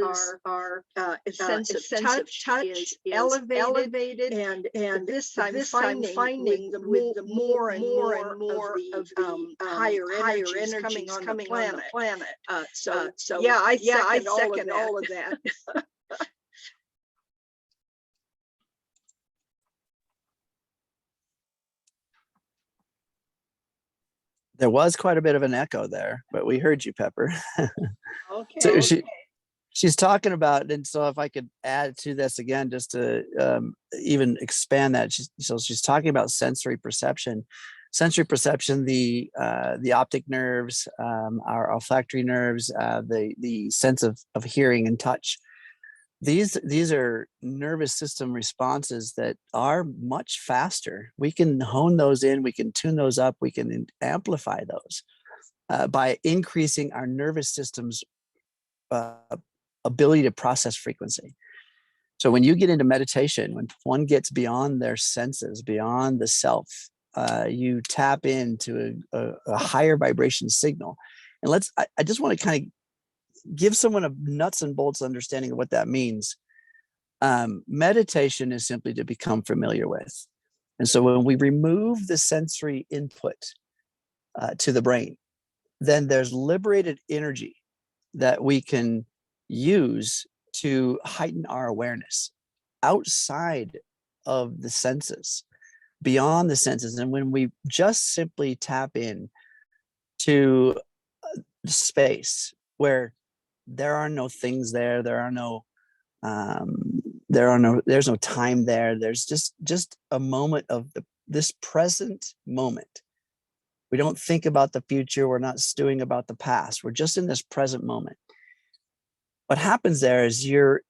are sense of touch is elevated, and this I'm finding with the more and more of the higher energies coming on the planet. So yeah, I second all of that. There was quite a bit of an echo there, but we heard you, Pepper. Okay. So she's talking about, and so if I could add to this again, just to even expand that, so she's talking about sensory perception. Sensory perception, the optic nerves, our olfactory nerves, the sense of hearing and touch. These are nervous system responses that are much faster. We can hone those in, we can tune those up, we can amplify those by increasing our nervous system's ability to process frequency. So when you get into meditation, when one gets beyond their senses, beyond the self, you tap into a higher vibration signal. And I just want to kind of give someone a nuts and bolts understanding of what that means. Meditation is simply to become familiar with. And so when we remove the sensory input to the brain, then there's liberated energy that we can use to heighten our awareness outside of the senses, beyond the senses. And when we just simply tap in to space where there are no things there, there's no time there, there's just a moment of this present moment. We don't think about the future, we're not stewing about the past, we're just in this present moment. What happens there is your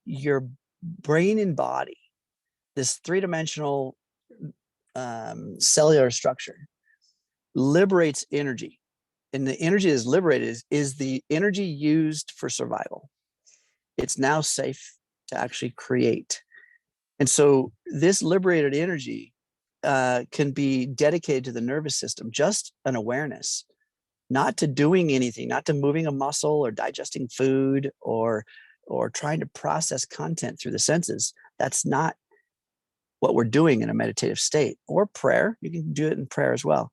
brain and body, this three-dimensional cellular structure, liberates energy. And the energy that's liberated is the energy used for survival. It's now safe to actually create. And so this liberated energy can be dedicated to the nervous system, just an awareness, not to doing anything, not to moving a muscle or digesting food or trying to process content through the senses. That's not what we're doing in a meditative state, or prayer. You can do it in prayer as well.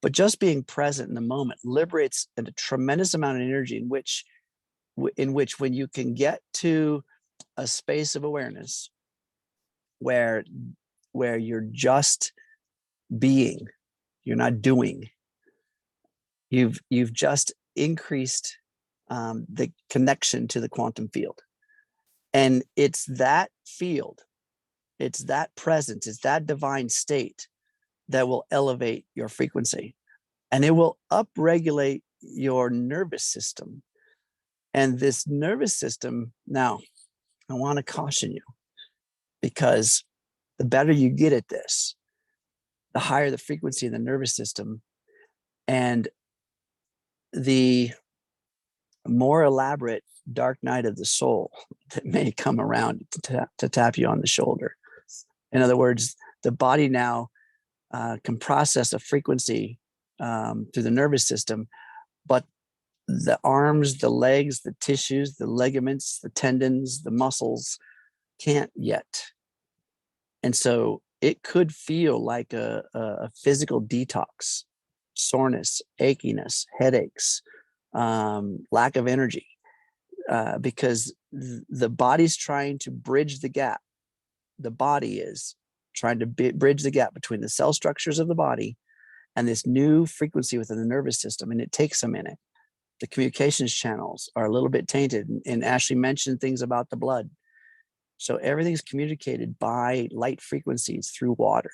But just being present in the moment liberates a tremendous amount of energy in which when you can get to a space of awareness where you're just being, you're not doing, you've just increased the connection to the quantum field. And it's that field, it's that presence, it's that divine state that will elevate your frequency, and it will upregulate your nervous system. And this nervous system, now I want to caution you, because the better you get at this, the higher the frequency of the nervous system, and the more elaborate dark night of the soul that may come around to tap you on the shoulder. In other words, the body now can process a frequency through the nervous system, but the arms, the legs, the tissues, the ligaments, the tendons, the muscles can't yet. And so it could feel like a physical detox, soreness, achiness, headaches, lack of energy, because the body's trying to bridge the gap. The body is trying to bridge the gap between the cell structures of the body and this new frequency within the nervous system, and it takes a minute. The communications channels are a little bit tainted, and Ashley mentioned things about the blood. So everything's communicated by light frequencies through water,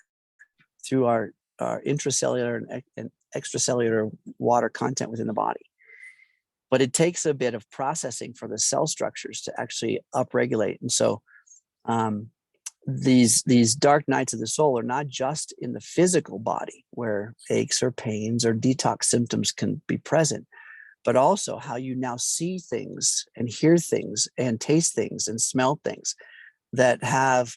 through our intracellular and extracellular water content within the body. But it takes a bit of processing for the cell structures to actually upregulate. And so these dark nights of the soul are not just in the physical body where aches or pains or detox symptoms can be present, but also how you now see things and hear things and taste things and smell things that have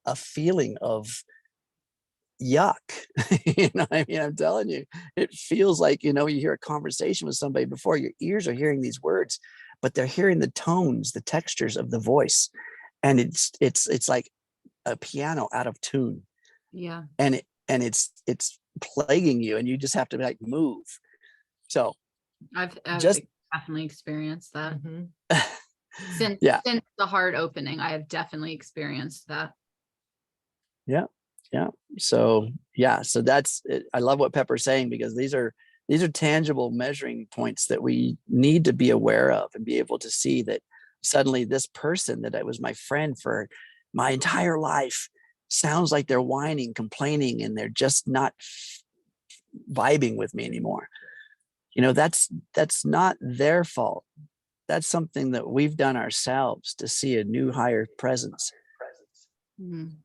a feeling of yuck. You know, I mean, I'm telling you, it feels like, you know, you hear a conversation with somebody before, your ears are hearing these words, but they're hearing the tones, the textures of the voice. And it's like a piano out of tune. Yeah. And it's plaguing you, and you just have to like move. So I've just definitely experienced that. Mhm. Since the heart opening, I have definitely experienced that. Yeah. So that's it. I love what Pepper's saying, because these are tangible measuring points that we need to be aware of and be able to see that suddenly this person that was my friend for my entire life sounds like they're whining, complaining, and they're just not vibing with me anymore. You know, that's not their fault. That's something that we've done ourselves to see a new higher presence. Mhm.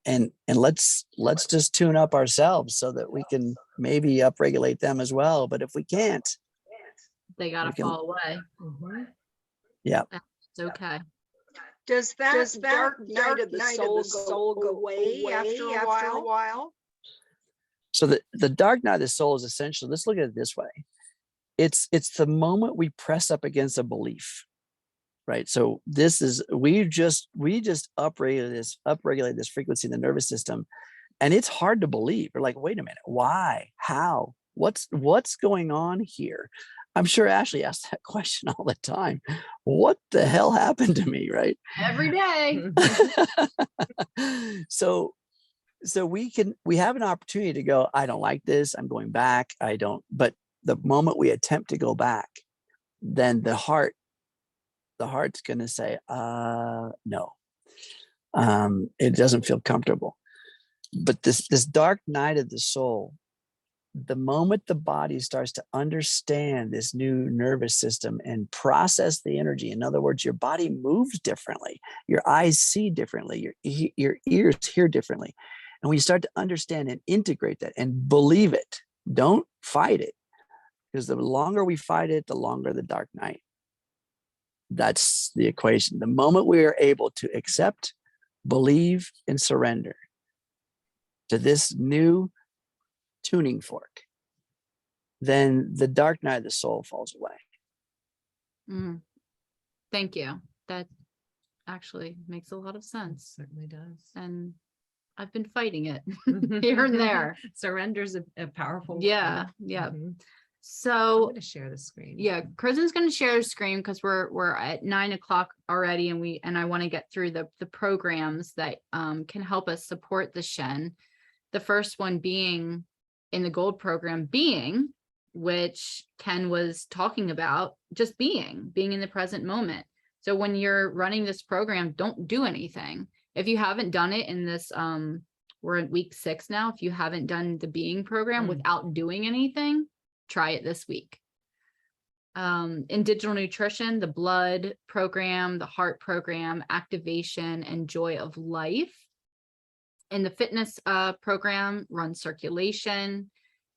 And let's just tune up ourselves so that we can maybe upregulate them as well. But if we can't, They gotta fall away. Mhm. yeah. It's okay. Does that dark night of the soul go away after a while? So the dark night of the soul is essentially, let's look at it this way. It's the moment we press up against a belief, right? So this is, we just upregulate this frequency in the nervous system, and it's hard to believe. We're like, wait a minute, why, how, what's going on here? I'm sure Ashley asks that question all the time. What the hell happened to me, right? Every day. So we have an opportunity to go, I don't like this, I'm going back, but the moment we attempt to go back, then the heart's going to say, no, it doesn't feel comfortable. But this dark night of the soul, the moment the body starts to understand this new nervous system and process the energy, in other words, your body moves differently, your eyes see differently, your ears hear differently. And when you start to understand and integrate that and believe it, don't fight it, because the longer we fight it, the longer the dark night. That's the equation. The moment we are able to accept, believe, and surrender to this new tuning fork, then the dark night of the soul falls away. Mm. Thank you. That actually makes a lot of sense. Certainly does. And I've been fighting it here and there. Surrender's a powerful word. Yeah. Mhm. I'm So going to share the screen. yeah, Kristen's going to share the screen because we're at 9 o'clock already, and I want to get through the programs that can help us support the Shen. The first one being in the gold program, which Ken was talking about, just being in the present moment. So when you're running this program, don't do anything. If you haven't done it in this, we're in week 6 now. If you haven't done the being program without doing anything, try it this week. In digital nutrition, the blood program, the heart program, activation, and joy of life. In the fitness program, run circulation,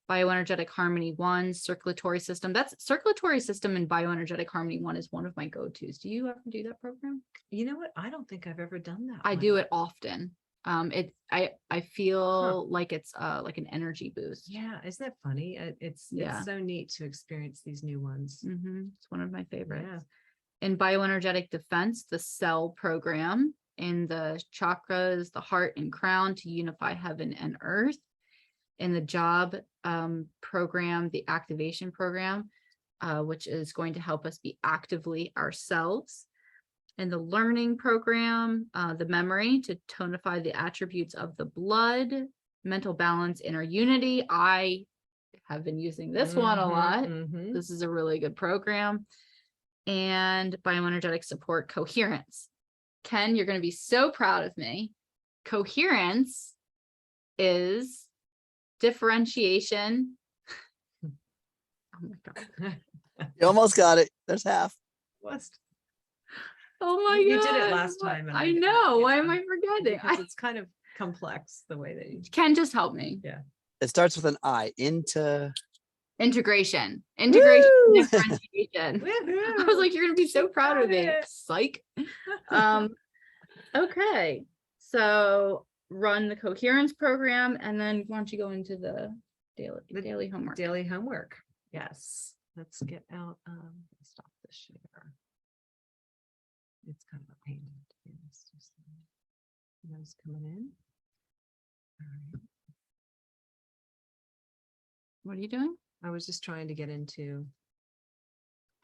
bioenergetic harmony 1, circulatory system. That's circulatory system and bioenergetic harmony 1 is one of my go-tos. Do you ever do that program? You know what? I don't think I've ever done that. I one. do it often. I feel like it's like an energy boost. Yeah, isn't that funny? It's so neat to experience these new ones. It's one of my favorites. Yeah. In bioenergetic defense, the cell program. In the chakras, the heart and crown, to unify heaven and earth. in the job program, the activation program, which is going to help us be actively ourselves. In the learning program, the memory to tonify the attributes of the blood, mental balance, inner unity. I have been using this one a lot. Mhm. This is a really good program. And bioenergetic support, coherence. Ken, you're going to be so proud of me. Coherence is differentiation. Oh my God. You almost got it. There's half. What's Oh my you God. did it last time. And I know. Why am yeah, I forgetting? because it's kind of complex the way that you. Ken, just help me. Yeah. It starts with an I. Into. Integration, Woo! differentiation. I was like, you're gonna be so proud of me. Got it. Psych. Okay. So run the coherence program, and then why don't you go into the daily homework? Daily homework. Yes. Let's get out. Stop the share. It's kind of a pain to do this. Just those coming in. All right. What are you doing? I was just trying to get into.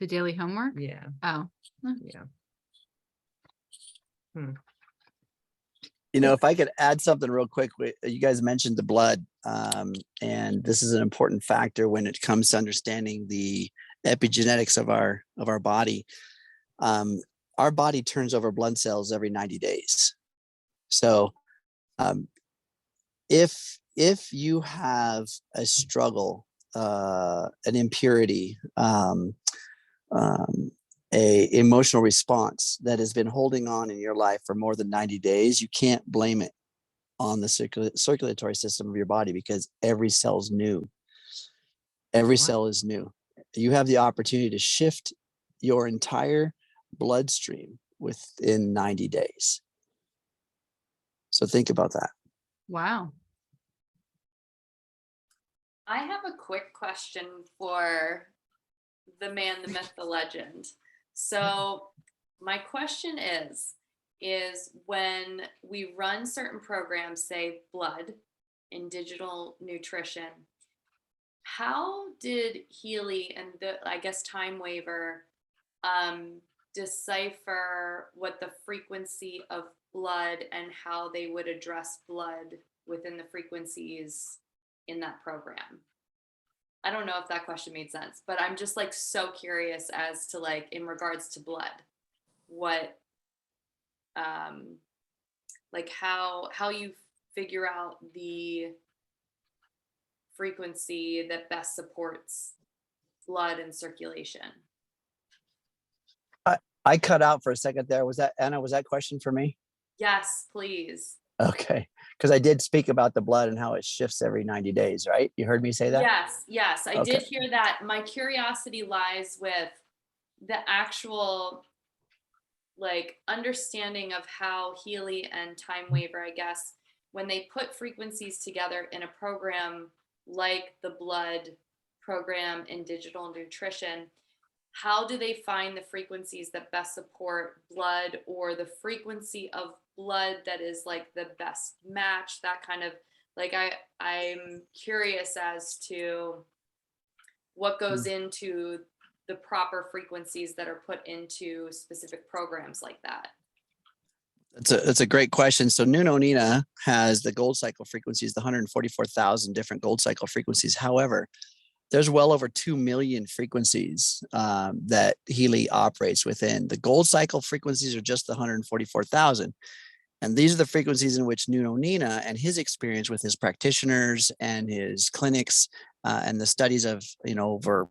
The daily homework? Yeah. Oh, Yeah. You know, if I could add something real quick, you guys mentioned the blood, and this is an important factor when it comes to understanding the epigenetics of our body. Our body turns over blood cells every 90 days. So if you have a struggle, an impurity, a emotional response that has been holding on in your life for more than 90 days, you can't blame it on the circulatory system of your body, because every cell's new. Every cell is new. You have the opportunity to shift your entire bloodstream within 90 days. So think about that. wow. I have a quick question for the man, the myth, the legend. So my question is when we run certain programs, say blood in digital nutrition, how did Healy and I guess Time Waver decipher what the frequency of blood and how they would address blood within the frequencies in that program? I don't know if that question made sense, but I'm just like so curious as to like in regards to blood, what like how you figure out the frequency that best supports blood and circulation. I cut out for a second there. Was that, Anna, was that question for me? Yes, please. Okay. Because I did speak about the blood and how it shifts every 90 days, right? You heard me say that? Yes, I Okay. did hear that. My curiosity lies with the actual like understanding of how Healy and Time Waver, I guess, when they put frequencies together in a program like the blood program in digital nutrition, how do they find the frequencies that best support blood, or the frequency of blood that is like the best match? That kind of like I'm curious as to what goes into the proper frequencies that are put into specific programs like that. That's a great question. So Nuno Nina has the gold cycle frequencies, the 144,000 different gold cycle frequencies. However, there's well over 2 million frequencies that Healy operates within. The gold cycle frequencies are just the 144,000. And these are the frequencies in which Nuno Nina and his experience with his practitioners and his clinics and the studies of, you know, over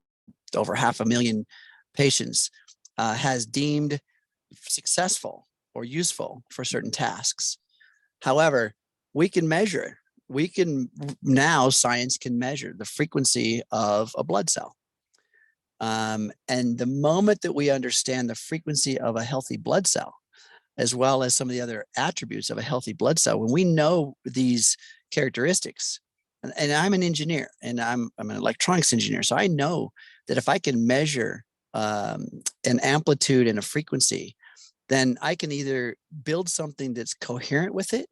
500,000 patients has deemed successful or useful for certain tasks. However, we can measure, now science can measure the frequency of a blood cell. And the moment that we understand the frequency of a healthy blood cell, as well as some of the other attributes of a healthy blood cell, when we know these characteristics, and I'm an engineer and I'm an electronics engineer, so I know that if I can measure an amplitude and a frequency, then I can either build something that's coherent with it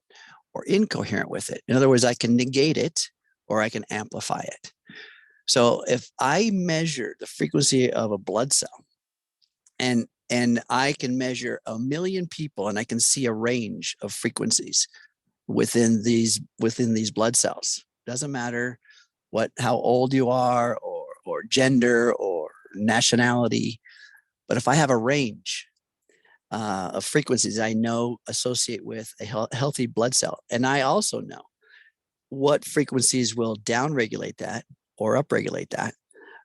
or incoherent with it. In other words, I can negate it or I can amplify it. So if I measure the frequency of a blood cell, and I can measure 1 million people, and I can see a range of frequencies within these blood cells. Doesn't matter how old you are, or gender, or nationality, but if I have a range of frequencies I know associate with a healthy blood cell, and I also know what frequencies will downregulate that or upregulate that,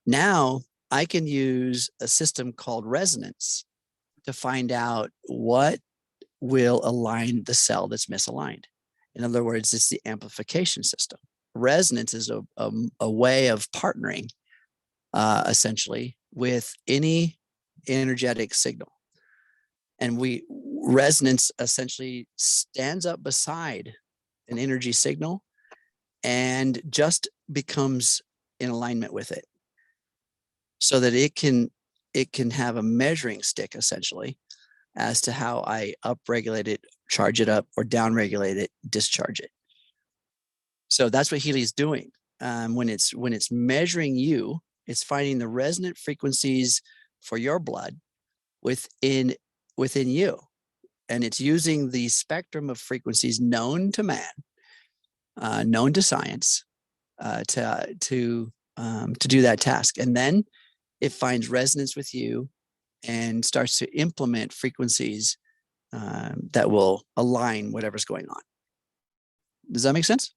now I can use a system called resonance to find out what will align the cell that's misaligned. In other words, it's the amplification system. Resonance is a way of partnering essentially with any energetic signal. And resonance essentially stands up beside an energy signal and just becomes in alignment with it, so that it can have a measuring stick essentially as to how I upregulate it, charge it up, or downregulate it, discharge it. So that's what Healy is doing. When it's measuring you, it's finding the resonant frequencies for your blood within you, and it's using the spectrum of frequencies known to man, known to science, to do that task. And then it finds resonance with you and starts to implement frequencies that will align whatever's going on. Does that make sense?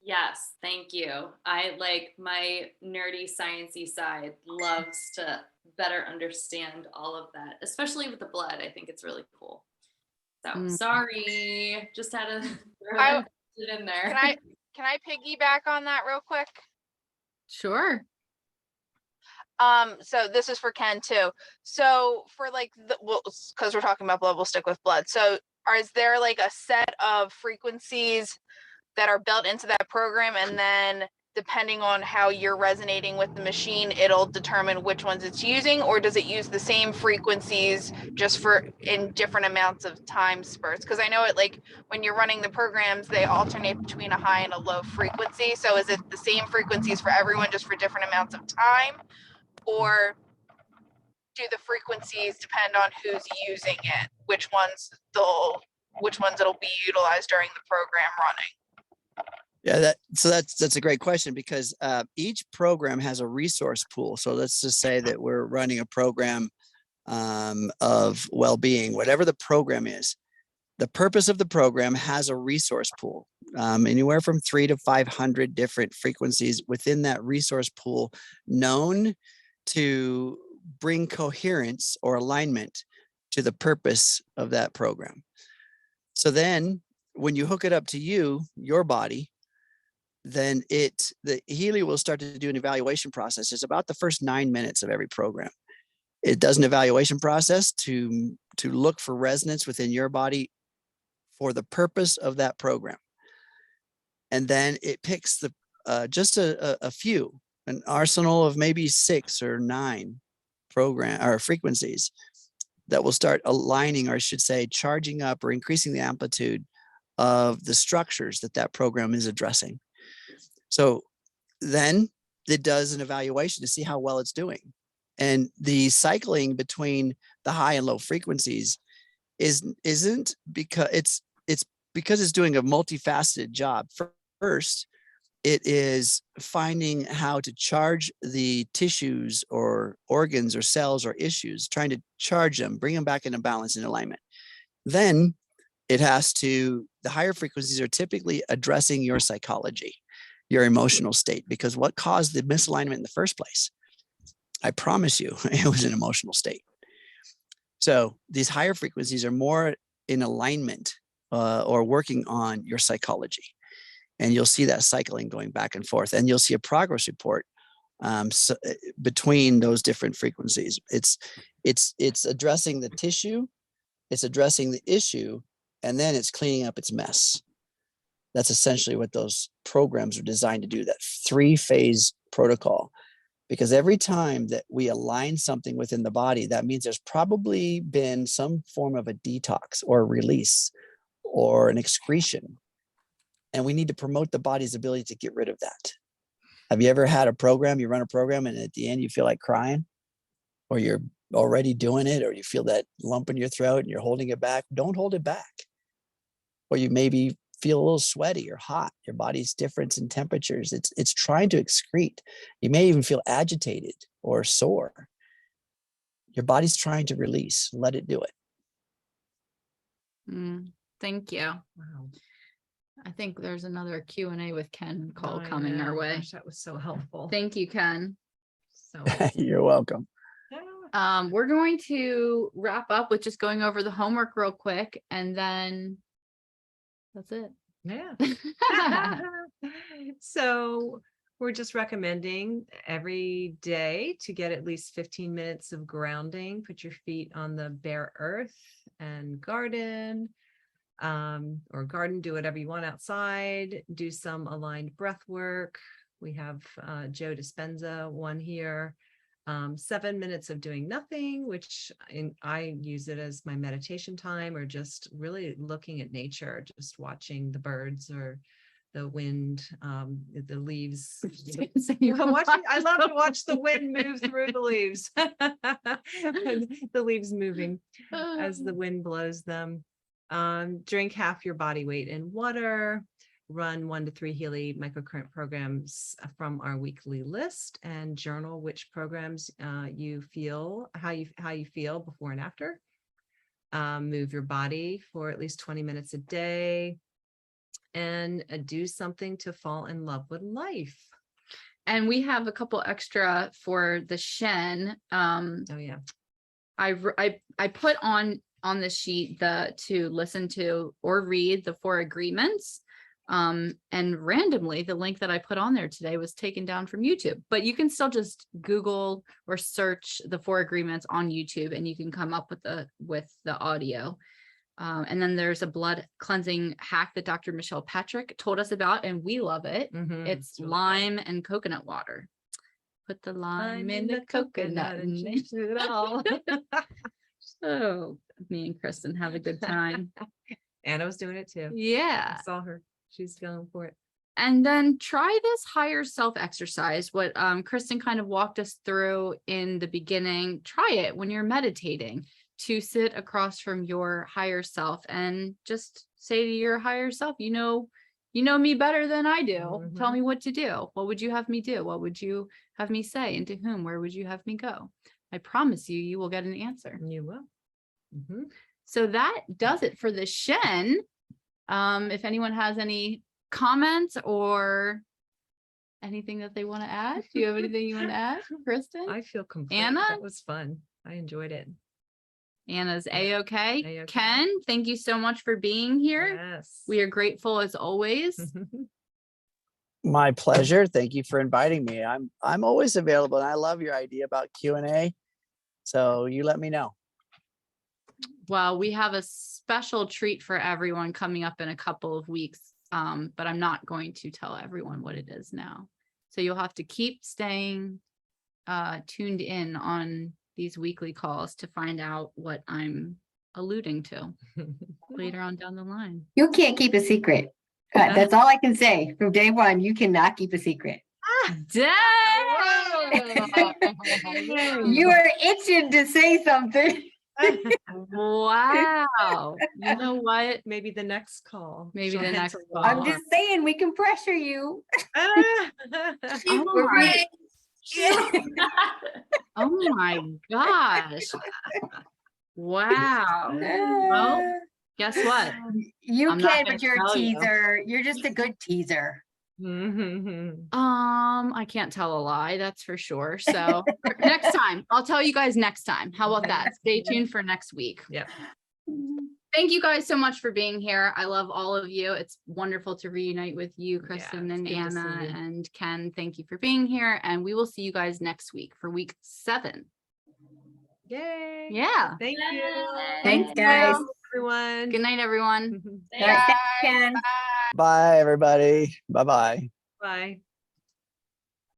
Yes, thank you. I like my nerdy sciencey side loves to better understand all of that, especially with the blood. I think it's really cool. So sorry, just had to throw it in there. Can I piggyback on that real quick? Sure. So this is for Ken too. So for like because we're talking about blood, we'll stick with blood. So is there like a set of frequencies that are built into that program, and then depending on how you're resonating with the machine, it'll determine which ones it's using, or does it use the same frequencies just in different amounts of time spurts? Because I know it, like when you're running the programs, they alternate between a high and a low frequency. So is it the same frequencies for everyone, just for different amounts of time, or do the frequencies depend on who's using it, which ones it'll be utilized during the program running? Yeah, that's a great question, because each program has a resource pool. So let's just say that we're running a program of well-being, whatever the program is. The purpose of the program has a resource pool, anywhere from 300 to 500 different frequencies within that resource pool, known to bring coherence or alignment to the purpose of that program. So then when you hook it up to your body, then the Healy will start to do an evaluation process. It's about the first 9 minutes of every program. It does an evaluation process to look for resonance within your body for the purpose of that program. And then it picks just a few, an arsenal of maybe 6 or 9 program or frequencies that will start aligning, or I should say, charging up or increasing the amplitude of the structures that program is addressing. So then it does an evaluation to see how well it's doing. And the cycling between the high and low frequencies isn't because it's because it's doing a multifaceted job. First, it is finding how to charge the tissues or organs or cells or issues, trying to charge them, bring them back into balance and alignment. Then the higher frequencies are typically addressing your psychology, your emotional state, because what caused the misalignment in the first place? I promise you, it was an emotional state. So these higher frequencies are more in alignment or working on your psychology. And you'll see that cycling going back and forth, and you'll see a progress report between those different frequencies. It's addressing the tissue, it's addressing the issue, and then it's cleaning up its mess. That's essentially what those programs are designed to do, that 3-phase protocol. Because every time that we align something within the body, that means there's probably been some form of a detox or a release or an excretion And we need to promote the body's ability to get rid of that. Have you ever had a program, you run a program and at the end you feel like crying, or you're already doing it, or you feel that lump in your throat and you're holding it back? Don't hold it back. Or you maybe feel a little sweaty or hot. Your body's different in temperatures. It's trying to excrete. You may even feel agitated or sore. Your body's trying to release. Let it do it. Thank you. Wow. I think there's another Q&A with Ken call I coming our know. way. Gosh, that was so helpful. Thank you, Ken. So You're welcome. We're going to wrap up with just going over the homework real quick, and then that's it. yeah. So we're just recommending every day to get at least 15 minutes of grounding. Put your feet on the bare earth and garden, do whatever you want outside. Do some aligned breath work. We have Joe Dispenza one here. 7 minutes of doing nothing, which I use it as my meditation time, or just really looking at nature, just watching the birds or the wind, the leaves. I love to watch the wind move through the leaves. The leaves moving as the wind blows them. Drink half your body weight in water. Run 1 to 3 Healy microcurrent programs from our weekly list, and journal which programs you feel, how you feel before and after. Move your body for at least 20 minutes a day, and do something to fall in love with life. And we have a couple extra for the Shen. Oh yeah. I put on the sheet to listen to or read the 4 agreements. And randomly the link that I put on there today was taken down from YouTube, but you can still just Google or search the 4 agreements on YouTube and you can come up with the audio. And then there's a blood cleansing hack that Dr. Michelle Patrick told us about, and we love it. It's lime and coconut water. Put the lime in the coconut and change it all. So me and Kristen have a good time. Anna was doing it too. Yeah. I saw her. She's going for it. And then try this higher self exercise. What Kristen kind of walked us through in the beginning. Try it when you're meditating, to sit across from your higher self and just say to your higher self, you know me better than I do. Tell me what to do. What would you have me do? What would you have me say? And to whom? Where would you have me go? I promise you will get an answer. You will. So that does it for the Shen. If anyone has any comments or anything that they want to add, do you have anything you want to add, Kristen? I feel complete. Anna? That was fun. I enjoyed it. Anna's A-okay. A-okay. Ken, thank you so much for being here. Yes. We are grateful as always. My pleasure. Thank you for inviting me. I'm always available, and I love your idea about Q&A. So you let me know. Well, we have a special treat for everyone coming up in a couple of weeks, but I'm not going to tell everyone what it is now. So you'll have to keep staying tuned in on these weekly calls to find out what I'm alluding to later on down the line. You can't keep a secret. That's all I can say. From day one, you cannot keep a secret. Dang! You are itching to say something. Wow. You know what? Maybe the next call. Maybe She'll the hint next a call. little I'm just saying we can pressure you. Oh my, oh my gosh. Wow. Well, guess what? You I'm not can, gonna but you're a tell you. teaser. You're just a good teaser. I can't tell a lie, that's for sure. So next time, I'll tell you guys next time. How about that? Stay tuned for next week. Yeah. Thank you guys so much for being here. I love all of you. It's wonderful to reunite with you, Kristen it's and good to see Anna you. and Ken. Thank you for being here. And we will see you guys next week for week 7. Yay. Yeah. Thank you. Thanks, guys. Everyone. Good night, everyone. All right, thanks, Ken. Bye, everybody. Bye-bye. Bye.